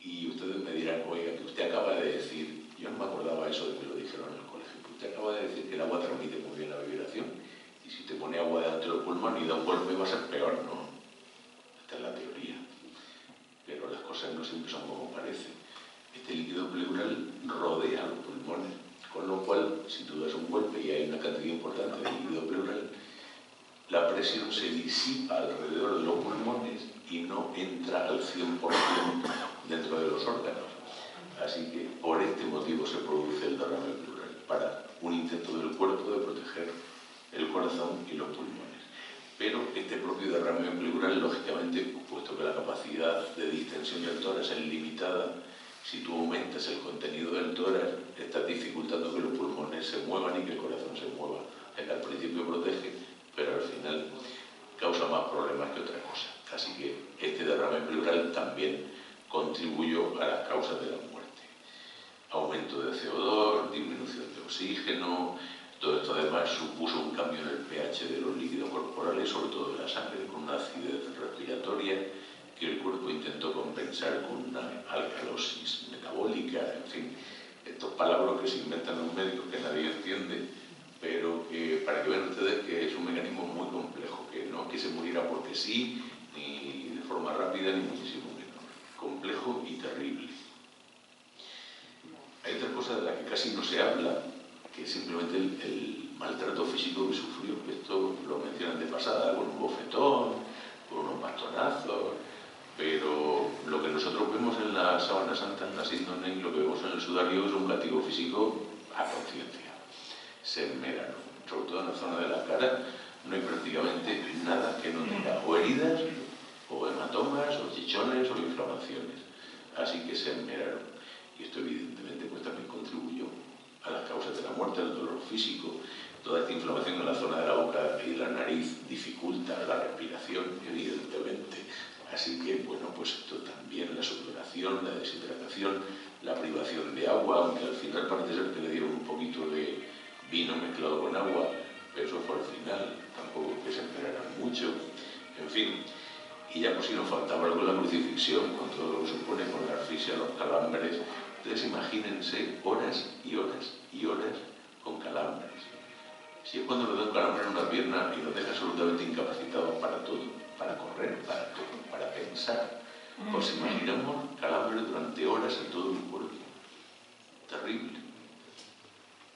Y ustedes me dirán, oiga, que usted acaba de decir, yo no me acordaba eso de que lo dijeron en el colegio, pero usted acaba de decir que el agua transmite muy bien la vibración, y si te pone agua dentro del pulmón y da un golpe va a ser peor, ¿no? Esta es la teoría. Pero las cosas no siempre son como parecen. Este líquido pleural rodea los pulmones, con lo cual, si tú das un golpe y hay una cantidad importante de líquido pleural, la presión se disipa alrededor de los pulmones y no entra al 100% dentro de los órganos. Así que por este motivo se produce el derrame pleural, para un intento del cuerpo de proteger el corazón y los pulmones. Pero este propio derrame pleural, lógicamente, puesto que la capacidad de distensión del tórax es limitada, si tú aumentas el contenido del tórax, estás dificultando que los pulmones se muevan y que el corazón se mueva. Es que al principio protege, pero al final causa más problemas que otra cosa. Así que este derrame pleural también contribuyó a las causas de la muerte. Aumento de CO2, disminución de oxígeno, todo esto además supuso un cambio en el pH de los líquidos corporales, sobre todo de la sangre, con una acidez respiratoria que el cuerpo intentó compensar con una alcalosis metabólica, en fin, estos palabras que se inventan los médicos que nadie entiende, pero que, para que vean ustedes que es un mecanismo muy complejo, que no es que se muriera porque sí, ni de forma rápida, ni muchísimo menos. Complejo y terrible. Hay otra cosa de la que casi no se habla, que es simplemente el maltrato físico que sufrió. Esto lo mencionan de pasada, con un bofetón, con unos bastonazos, pero lo que nosotros vemos en la Sábana Santa, en la síndrome, y lo que vemos en el sudario es un castigo físico a conciencia. Se esmeraron, sobre todo en la zona de la cara, no hay prácticamente nada que no tenga o heridas, o hematomas, o chichones, o inflamaciones. Así que se esmeraron. Y esto evidentemente pues también contribuyó a las causas de la muerte, al dolor físico. Toda esta inflamación en la zona de la boca y de la nariz dificulta la respiración, evidentemente. Así que, bueno, pues esto también, la sudoración, la deshidratación, la privación de agua, aunque al final parece ser que le dieron un poquito de vino mezclado con agua, pero eso fue al final, tampoco que se esperaran mucho, en fin. Y ya por si nos faltaba algo la crucifixión, con todo lo que supone, con la asfixia, los calambres. Ustedes imagínense horas y horas y horas con calambres. Si es cuando nos da un calambre en una pierna y nos deja absolutamente incapacitados para todo, para correr, para todo, para pensar, pues imaginamos calambres durante horas en todo el cuerpo. Terrible.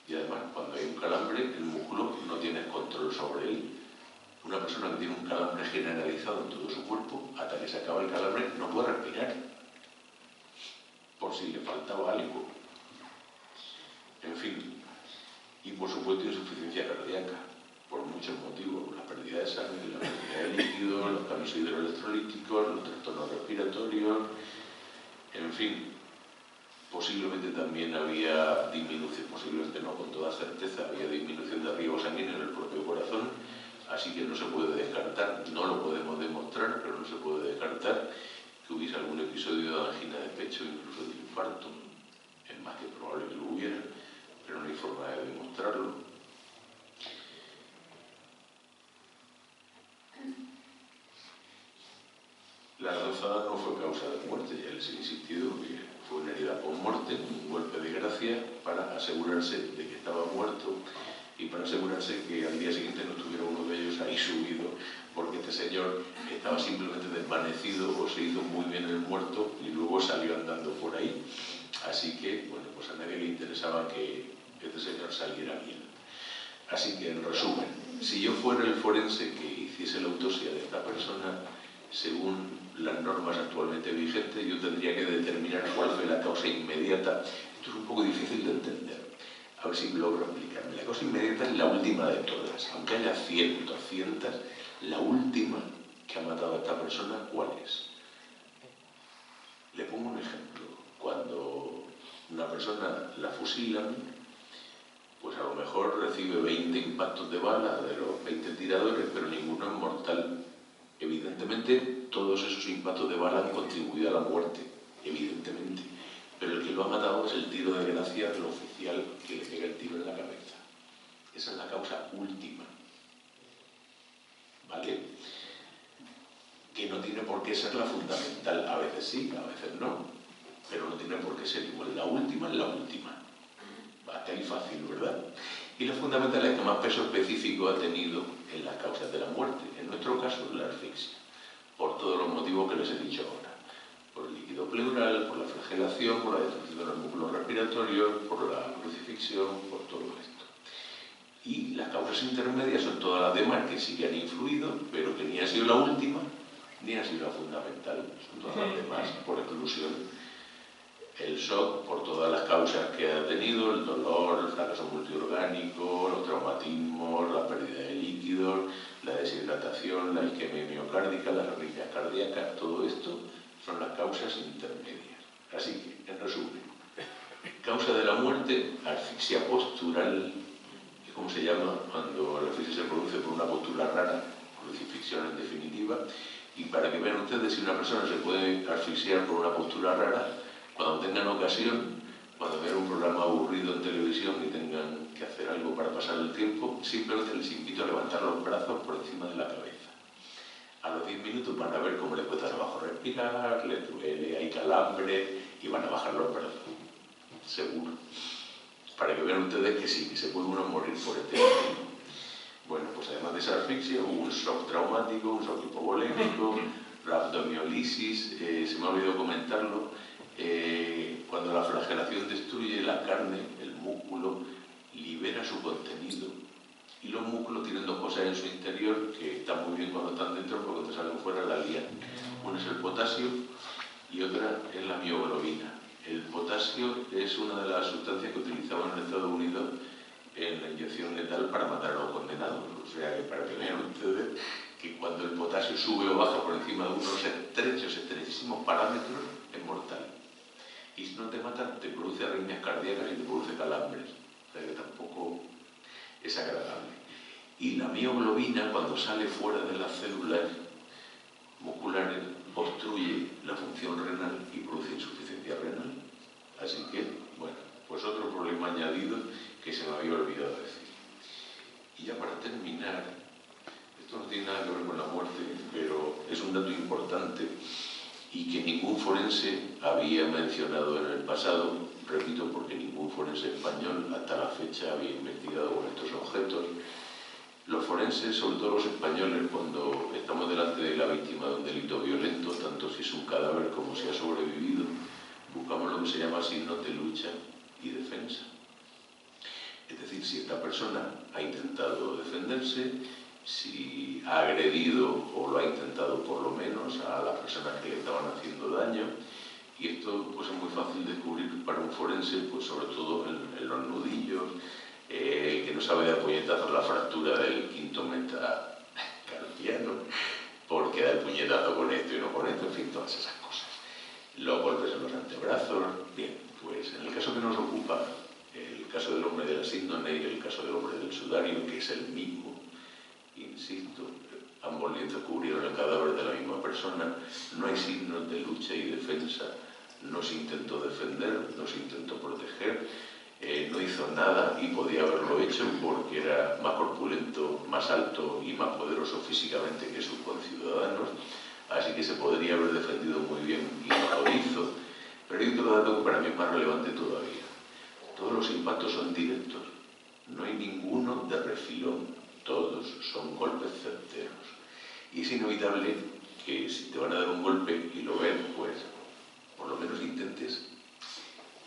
Y además, cuando hay un calambre, el músculo no tiene control sobre él. Una persona que tiene un calambre generalizado en todo su cuerpo, hasta que se acaba el calambre, no puede respirar, por si le faltaba algo. En fin, y por supuesto insuficiencia cardíaca, por muchos motivos, la pérdida de sangre, la pérdida de líquidos, los cambios hidroelectrolíticos, los trastornos respiratorios, en fin. Posiblemente también había disminución, posiblemente no con toda certeza, había disminución de riego sanguíneo en el propio corazón, así que no se puede descartar, no lo podemos demostrar, pero no se puede descartar que hubiese algún episodio de angina de pecho, incluso de infarto. Es más que probable que lo hubiera, pero no hay forma de demostrarlo. La lanzada no fue causa de muerte, ya les he insistido que fue una herida por muerte, un golpe de gracia para asegurarse de que estaba muerto y para asegurarse que al día siguiente no estuviera uno de ellos ahí subido, porque este señor estaba simplemente desvanecido o se hizo muy bien el muerto y luego salió andando por ahí. Así que, bueno, pues a nadie le interesaba que este señor saliera bien. Así que, en resumen, si yo fuera el forense que hiciese la autopsia de esta persona, según las normas actualmente vigentes, yo tendría que determinar cuál fue la causa inmediata. Esto es un poco difícil de entender. A ver si logro explicarme. La causa inmediata es la última de todas. Aunque haya 100, 200, la última que ha matado a esta persona, ¿cuál es? Le pongo un ejemplo. Cuando una persona la fusilan, pues a lo mejor recibe 20 impactos de bala de los 20 tiradores, pero ninguno es mortal. Evidentemente, todos esos impactos de bala han contribuido a la muerte, evidentemente. Pero el que lo ha matado es el tiro de gracia del oficial que le pega el tiro en la cabeza. Esa es la causa última. ¿Vale? Que no tiene por qué ser la fundamental. A veces sí, a veces no. Pero no tiene por qué ser igual. La última es la última. Hasta ahí fácil, ¿verdad? Y la fundamental es que más peso específico ha tenido en las causas de la muerte. En nuestro caso, la asfixia. Por todos los motivos que les he dicho ahora. Por el líquido pleural, por la flagelación, por la destrucción de los músculos respiratorios, por la crucifixión, por todo esto. Y las causas intermedias son todas las demás que sí que han influido, pero que ni ha sido la última, ni ha sido la fundamental. Son todas las demás, por exclusión. El shock, por todas las causas que ha tenido, el dolor, el fracaso multiorgánico, los traumatismos, la pérdida de líquidos, la deshidratación, la isquemia miocárdica, las arritmias cardíacas, todo esto son las causas intermedias. Así que, en resumen, causa de la muerte, asfixia postural, que es como se llama cuando la asfixia se produce por una postura rara, crucifixión en definitiva, y para que vean ustedes si una persona se puede asfixiar por una postura rara, cuando tengan ocasión, cuando vean un programa aburrido en televisión y tengan que hacer algo para pasar el tiempo, simplemente les invito a levantar los brazos por encima de la cabeza. A los 10 minutos van a ver cómo les cuesta trabajo respirar, les duele, hay calambre y van a bajar los brazos. Seguro. Para que vean ustedes que sí, que se puede uno morir por este motivo. Bueno, pues además de esa asfixia, hubo un shock traumático, un shock hipovolémico, rhabdomiolisis, se me ha olvidado comentarlo, cuando la flagelación destruye la carne, el músculo, libera su contenido. Y los músculos tienen dos cosas en su interior que están muy bien cuando están dentro, porque cuando salen fuera la lían. Uno es el potasio y otra es la mioglobina. El potasio es una de las sustancias que utilizaban en Estados Unidos en la inyección letal para matar a los condenados. O sea, que para que vean ustedes que cuando el potasio sube o baja por encima de unos estrechísimos parámetros, es mortal. Y si no te mata, te produce arritmias cardíacas y te produce calambres. O sea, que tampoco es agradable. Y la mioglobina, cuando sale fuera de las células musculares, obstruye la función renal y produce insuficiencia renal. Así que, bueno, pues otro problema añadido que se me había olvidado decir. Y ya para terminar, esto no tiene nada que ver con la muerte, pero es un dato importante y que ningún forense había mencionado en el pasado, repito, porque ningún forense español hasta la fecha había investigado con estos objetos. Los forenses, sobre todo los españoles, cuando estamos delante de la víctima de un delito violento, tanto si es un cadáver como si ha sobrevivido, buscamos lo que se llama signos de lucha y defensa. Es decir, si esta persona ha intentado defenderse, si ha agredido o lo ha intentado por lo menos a las personas que le estaban haciendo daño. Y esto pues, es muy fácil de descubrir para un forense, pues, sobre todo en los nudillos, que no sabe dar puñetazos la fractura del quinto metacarpiano, porque da el puñetazo con esto y no con esto, en fin, todas esas cosas. Los golpes en los antebrazos. Bien, pues en el caso que nos ocupa, el caso del hombre de la síndrome y el caso del hombre del sudario, que es el mismo, insisto, ambos lienzos cubrieron el cadáver de la misma persona, no hay signos de lucha y defensa, no se intentó defender, no se intentó proteger, no hizo nada y podía haberlo hecho porque era más corpulento, más alto y más poderoso físicamente que sus conciudadanos, así que se podría haber defendido muy bien y no lo hizo. Pero hay otro dato que para mí es más relevante todavía. Todos los impactos son directos, no hay ninguno de refilón, todos son golpes certeros. Y es inevitable que si te van a dar un golpe y lo ven, pues por lo menos intentes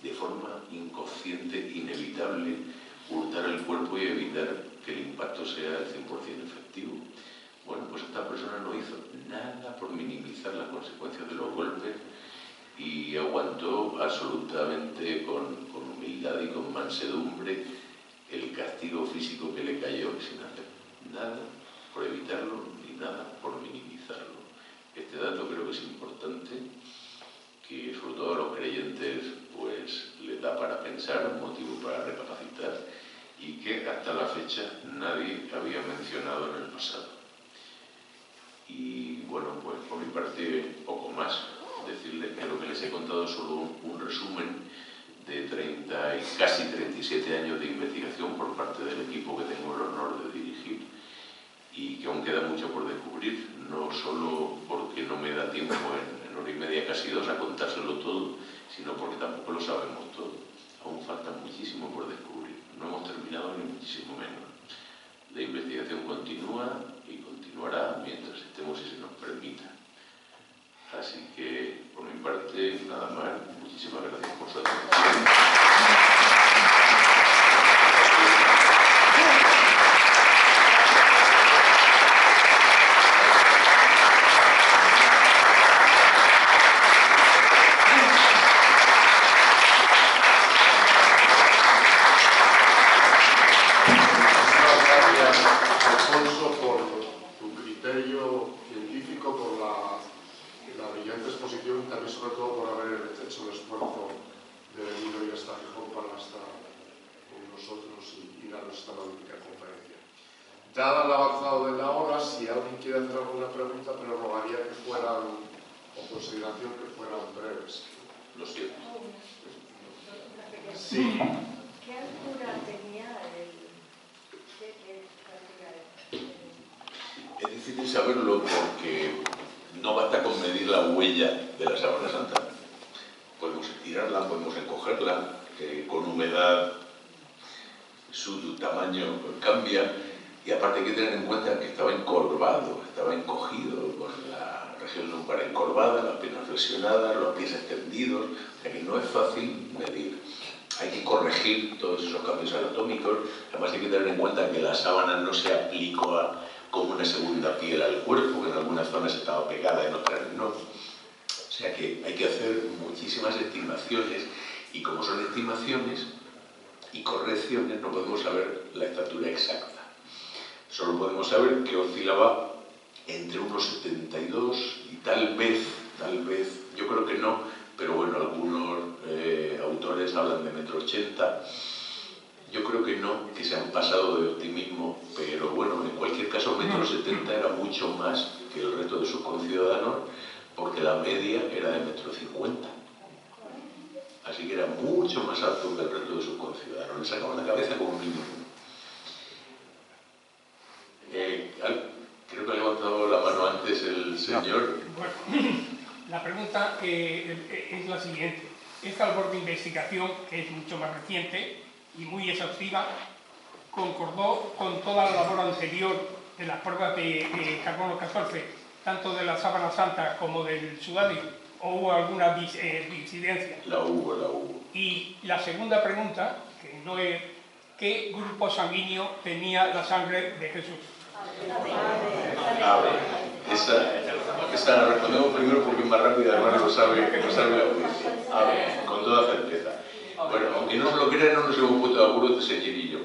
de forma inconsciente, inevitable, hurtar el cuerpo y evitar que el impacto sea el 100% efectivo. Bueno, pues esta persona no hizo nada por minimizar las consecuencias de los golpes y aguantó absolutamente con humildad y con mansedumbre el castigo físico que le cayó sin hacer nada por evitarlo ni nada por minimizarlo. Este dato creo que es importante, que sobre todo a los creyentes pues les da para pensar, un motivo para recapacitar, y que hasta la fecha nadie había mencionado en el pasado. Y bueno, pues por mi parte poco más. Decirles que lo que les he contado es solo un resumen de 30 y casi 37 años de investigación por parte del equipo que tengo el honor de dirigir, y que aún queda mucho por descubrir, no solo porque no me da tiempo en hora y media, casi 2, a contárselo todo, sino porque tampoco lo sabemos todo. Aún falta muchísimo por descubrir. No hemos terminado ni muchísimo menos. La investigación continúa y continuará mientras estemos y se nos permita. Así que, por mi parte, nada más. Muchísimas gracias por su atención. Dada el avanzado de la hora, si alguien quiere hacer alguna pregunta, pero rogaría que fueran, o consideración que fueran breves. Lo siento. Sí. ¿Qué altura tenía Es difícil saberlo porque no basta con medir la huella de la sábana santa. Podemos estirarla, podemos encogerla, con humedad su tamaño cambia. Y aparte hay que tener en cuenta que estaba encorvado, estaba encogido, con la región lumbar encorvada, las piernas flexionadas, los pies extendidos, o sea que no es fácil medir. Hay que corregir todos esos cambios anatómicos. Además hay que tener en cuenta que la sábana no se aplicó como una segunda piel al cuerpo, que en algunas zonas estaba pegada, en otras no. O sea que hay que hacer muchísimas estimaciones, y como son estimaciones y correcciones, no podemos saber la estatura exacta. Solo podemos saber que oscilaba entre unos 72 y tal vez, yo creo que no, pero bueno, algunos autores hablan de 1,80 m. Yo creo que no, que se han pasado de optimismo, pero bueno, en cualquier caso 1,70 m era mucho más que el resto de sus conciudadanos, porque la media era de 1,50 m. Así que era mucho más alto que el resto de sus conciudadanos. Le sacaban la cabeza como un niño. Creo que ha levantado la mano antes el señor. Bueno, la pregunta es la siguiente. Esta labor de investigación, que es mucho más reciente y muy exhaustiva, concordó con toda la labor anterior de las pruebas de carbono 14, tanto de la sábana santa como del sudario, o hubo alguna disidencia. La hubo. Y la segunda pregunta, que no es, ¿qué grupo sanguíneo tenía la sangre de Jesús? A ver, esa la respondemos primero porque es más rápida, además lo sabe la audiencia. A ver, con toda certeza. Bueno, aunque no se lo crean, no nos hemos puesto de acuerdo este señor y yo.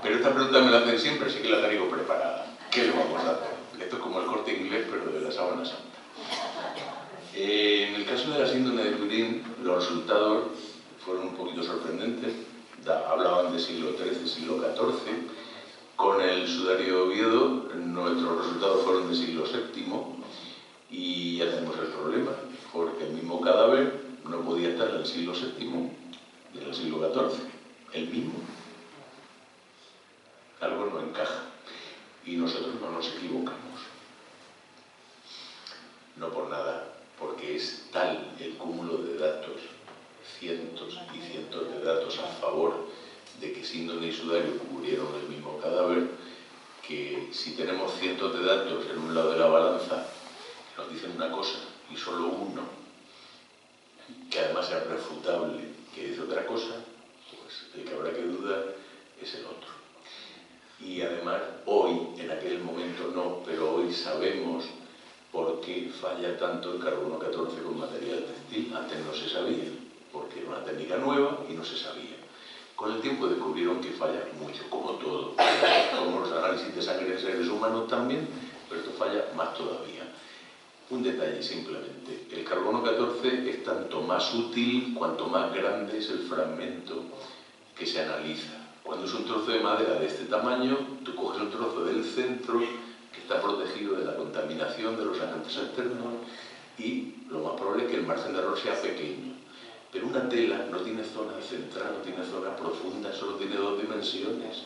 Pero esta pregunta me la hacen siempre, así que la traigo preparada. ¿Qué le vamos a hacer? Esto es como el Corte Inglés, pero de la sábana santa. En el caso de la síndrome de Turín, los resultados fueron un poquito sorprendentes. Hablaban de siglo XIII, siglo XIV. Con el sudario de Oviedo, nuestros resultados fueron de siglo VII, y ya tenemos el problema, porque el mismo cadáver no podía estar en el siglo VII ni en el siglo XIV. El mismo. Algo no encaja. Y nosotros no nos equivocamos. No por nada, porque es tal el cúmulo de datos, cientos y cientos de datos a favor de que síndrome y sudario cubrieron el mismo cadáver, que si tenemos cientos de datos en un lado de la balanza que nos dicen una cosa y solo uno, que además es refutable, que dice otra cosa, pues el que habrá que dudar es el otro. Y además, hoy, en aquel momento no, pero hoy sabemos por qué falla tanto el carbono 14 con material textil. Antes no se sabía, porque era una técnica nueva y no se sabía. Con el tiempo descubrieron que falla mucho, como todo, como los análisis de sangre en seres humanos también, pero esto falla más todavía. Un detalle simplemente, el carbono 14 es tanto más útil cuanto más grande es el fragmento que se analiza. Cuando es un trozo de madera de este tamaño, tú coges un trozo del centro que está protegido de la contaminación de los agentes externos y lo más probable es que el margen de error sea pequeño. Pero una tela no tiene zona central, no tiene zona profunda, solo tiene dos dimensiones,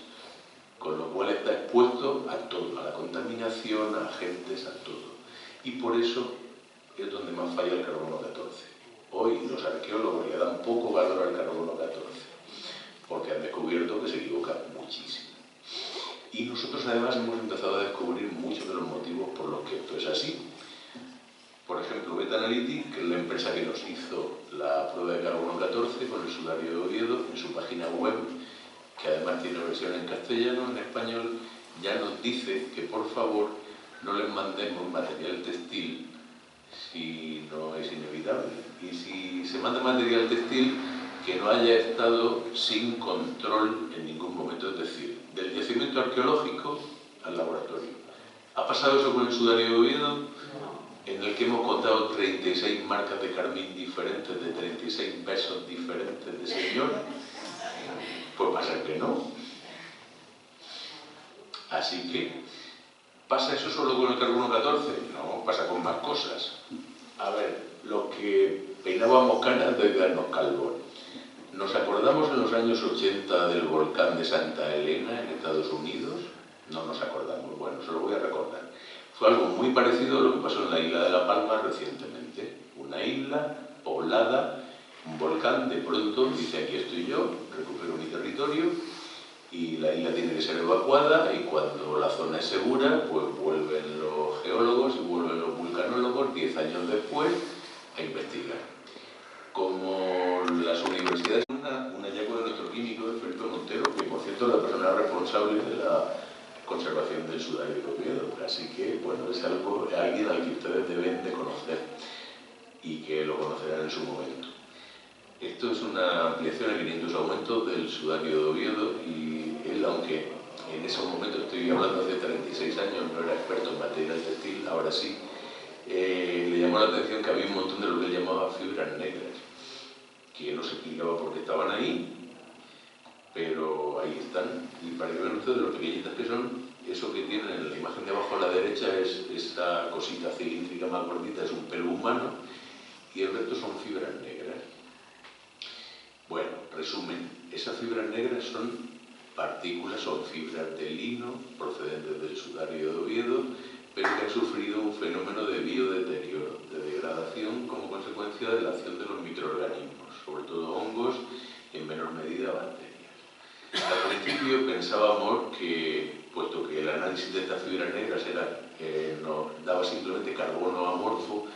con lo cual está expuesto a todo, a la contaminación, a agentes, a todo. Y por eso es donde más falla el carbono 14. Hoy los arqueólogos le dan poco valor al carbono 14, porque han descubierto que se equivoca muchísimo. Y nosotros además hemos empezado a descubrir muchos de los motivos por los que esto es así. Por ejemplo, Beta Analytic, que es la empresa que nos hizo la prueba de carbono 14 con el sudario de Oviedo, en su página web, que además tiene versión en castellano, en español, ya nos dice que por favor no les mandemos material textil si no es inevitable. Y si se manda material textil, que no haya estado sin control en ningún momento, es decir, del yacimiento arqueológico al laboratorio. ¿Ha pasado eso con el sudario de Oviedo? En el que hemos contado 36 marcas de carmín diferentes, de 36 besos diferentes de señora. Pues pasa que no. Así que, ¿pasa eso solo con el carbono 14? No, pasa con más cosas. A ver, los que peinábamos canas de darnos calvo. ¿Nos acordamos en los años 80 del volcán de Santa Elena en Estados Unidos? No nos acordamos. Bueno, se lo voy a recordar. Fue algo muy parecido a lo que pasó en la isla de La Palma recientemente. Una isla poblada, un volcán, de pronto dice: aquí estoy yo, recupero mi territorio, y la isla tiene que ser evacuada, y cuando la zona es segura, pues vuelven los geólogos y vuelven los vulcanólogos 10 años después a investigar. Como las universidades, un hallazgo de nuestro químico, de Felipe Montero, que por cierto es la persona responsable de la conservación del sudario de Oviedo, así que bueno, es algo, alguien al que ustedes deben de conocer y que lo conocerán en su momento. Esto es una ampliación a 500 aumentos del sudario de Oviedo, y él, aunque en ese momento, estoy hablando hace 36 años, no era experto en material textil, ahora sí, le llamó la atención que había un montón de lo que él llamaba fibras negras, que no se explicaba por qué estaban ahí, pero ahí están. Y para que vean ustedes lo pequeñitas que son, eso que tienen en la imagen de abajo a la derecha es esta cosita cilíndrica más gordita, es un pelo humano, y el resto son fibras negras. Bueno, resumen, esas fibras negras son partículas, son fibras de lino procedentes del sudario de Oviedo, pero que han sufrido un fenómeno de biodeterioro, de degradación como consecuencia de la acción de los microorganismos, sobre todo hongos y en menor medida bacterias. Al principio pensábamos que, puesto que el análisis de estas fibras negras nos daba simplemente carbono amorfo,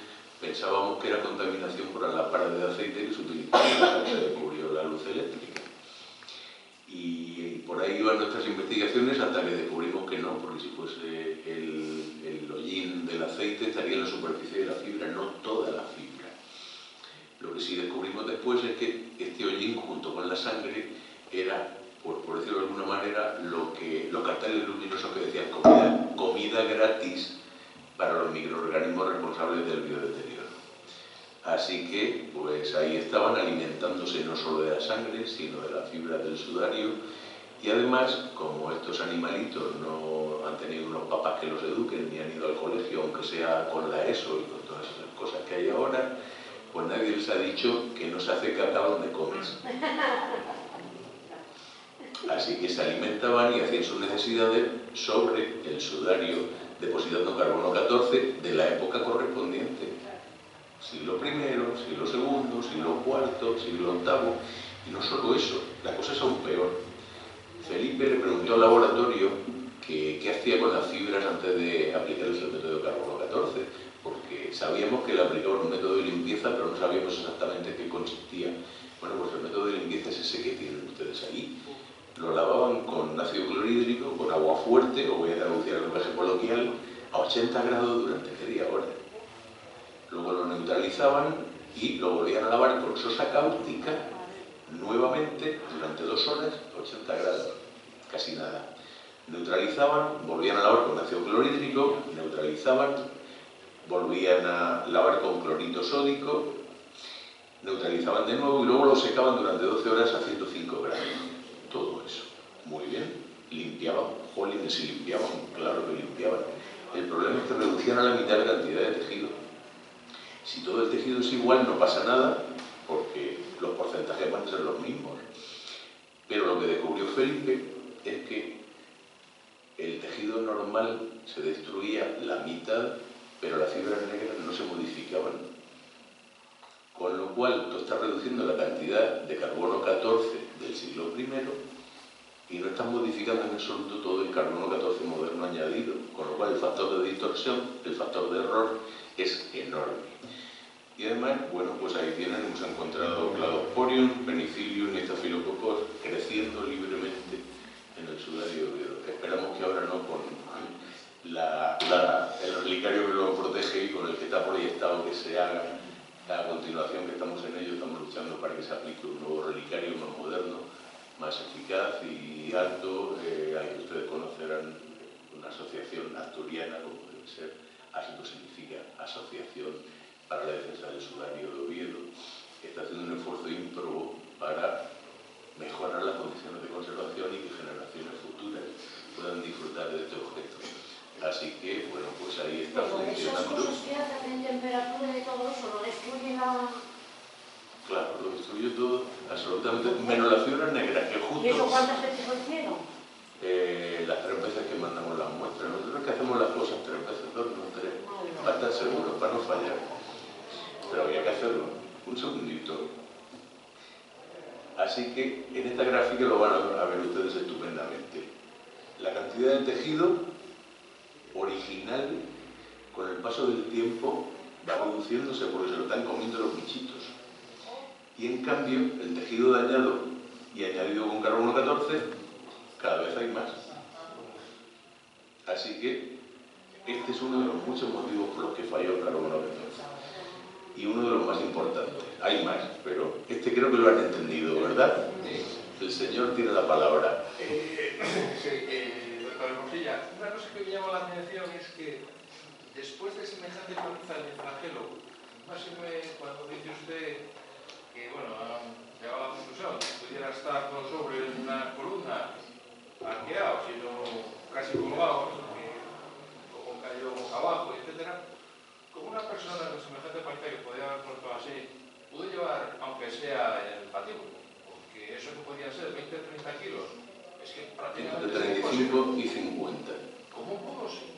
pensábamos que era contaminación por la lámpara de aceite que se utilizaba, se descubrió la luz eléctrica. Y por ahí iban nuestras investigaciones hasta que descubrimos que no, porque si fuese el hollín del aceite estaría en la superficie de la fibra, no toda la fibra. Lo que sí descubrimos después es que este hollín, junto con la sangre, era, por decirlo de alguna manera, los carteles luminosos que decían comida gratis para los microorganismos responsables del biodeterioro. Así que, pues ahí estaban alimentándose no solo de la sangre, sino de la fibra del sudario, y además, como estos animalitos no han tenido unos papás que los eduquen, ni han ido al colegio, aunque sea con la ESO y con todas esas cosas que hay ahora, pues nadie les ha dicho que no se hace caca donde comes. Así que se alimentaban y hacían sus necesidades sobre el sudario, depositando carbono 14 de la época correspondiente. Siglo I, siglo II, siglo IV, siglo VIII, y no solo eso, la cosa es aún peor. Felipe le preguntó al laboratorio qué hacía con las fibras antes de aplicarles el método de carbono 14, porque sabíamos que le aplicaba un método de limpieza, pero no sabíamos exactamente qué consistía. Bueno, pues el método de limpieza es ese que tienen ustedes ahí. Lo lavaban con ácido clorhídrico, con agua fuerte, o voy a traducir al lenguaje coloquial, a 80 grados durante media hora. Luego lo neutralizaban y lo volvían a lavar con sosa cáustica nuevamente durante 2 horas, 80 grados, casi nada. Neutralizaban, volvían a lavar con ácido clorhídrico, neutralizaban, volvían a lavar con clorito sódico, neutralizaban de nuevo y luego lo secaban durante 12 horas a 105 grados. Todo eso. Muy bien. Limpiaban. Jolines, si limpiaban, claro que limpiaban. El problema es que reducían a la mitad la cantidad de tejido. Si todo el tejido es igual, no pasa nada, porque los porcentajes van a ser los mismos. Pero lo que descubrió Felipe es que el tejido normal se destruía la mitad, pero las fibras negras no se modificaban. Con lo cual, tú estás reduciendo la cantidad de carbono 14 del siglo I y no estás modificando en absoluto todo el carbono 14 moderno añadido. Con lo cual, el factor de distorsión, el factor de error, es enorme. Y además, bueno, pues ahí tienen, hemos encontrado Cladosporium, Penicillium y Staphylococcus creciendo libremente en el sudario de Oviedo. Esperamos que ahora no con el relicario que lo protege y con el que está proyectado que se haga a continuación, que estamos en ello, estamos luchando para que se aplique un nuevo relicario más moderno, más eficaz y alto. Ahí ustedes conocerán una asociación asturiana, como debe ser. ASDO significa Asociación para la Defensa del Sudario de Oviedo, que está haciendo un esfuerzo ímprobo para mejorar las condiciones de conservación y que generaciones futuras puedan disfrutar de este objeto. Así que, bueno, pues ahí está funcionando. Esas cosas que hacen en temperatura y todo eso, lo destruyen la... Claro, lo destruyó todo, absolutamente, menos las fibras negras, que justo... ¿Y eso cuántas veces lo hicieron? Las 3 veces que mandamos las muestras. Nosotros que hacemos las cosas 3 veces, 2, no 3, para estar seguros, para no fallar. Pero había que hacerlo. Un segundito. Así que en esta gráfica lo van a ver ustedes estupendamente. La cantidad de tejido original, con el paso del tiempo, va reduciéndose porque se lo están comiendo los bichitos. Y en cambio, el tejido dañado y añadido con carbono 14, cada vez hay más. Así que este es uno de los muchos motivos por los que falló el carbono 14. Y uno de los más importantes. Hay más, pero este creo que lo han entendido, ¿verdad? El señor tiene la palabra. Doctor Hermosilla, una cosa que me llama la atención es que después de semejante paliza en el flagelo, máxime cuando dice usted que, bueno, llegado a la conclusión, pudiera estar no sobre una columna arqueado, sino casi colgado, como cayó abajo, etc. Como una persona con semejante paliza que podía haber muerto así, pudo llevar, aunque sea en el patíbulo, porque eso que podía ser 20-30 kilos, es que prácticamente... Entre 35 y 50. ¿Cómo pudo ser?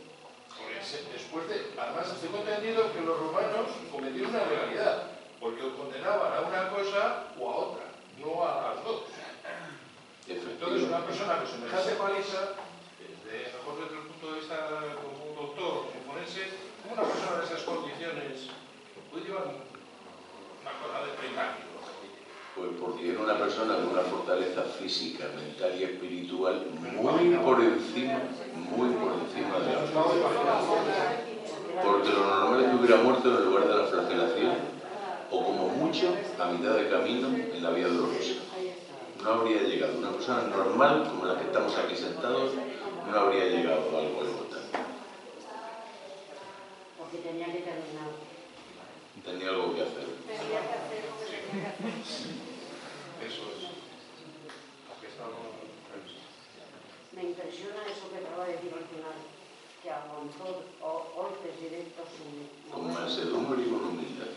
Porque después de... Además, estoy entendido que los romanos cometieron una ilegalidad, porque os condenaban a una cosa o a otra, no a las dos. Entonces, una persona con semejante paliza, mejor desde el punto de vista como un doctor, como forense, ¿cómo una persona de esas condiciones puede llevar una cosa de 30 kilos? Pues porque era una persona con una fortaleza física, mental y espiritual muy por encima de la física. Porque lo normal es que hubiera muerto en el lugar de la flagelación, o como mucho, a mitad de camino en la vía dolorosa. No habría llegado. Una persona normal, como la que estamos aquí sentados, no habría llegado a algo importante. Porque tenía que terminar. Tenía algo que hacer. Tenía que hacer lo que tenía que hacer. Eso es. Me impresiona eso que acaba de decir al final, que aguantó golpes directos sin... Con mansedumbre y con humildad.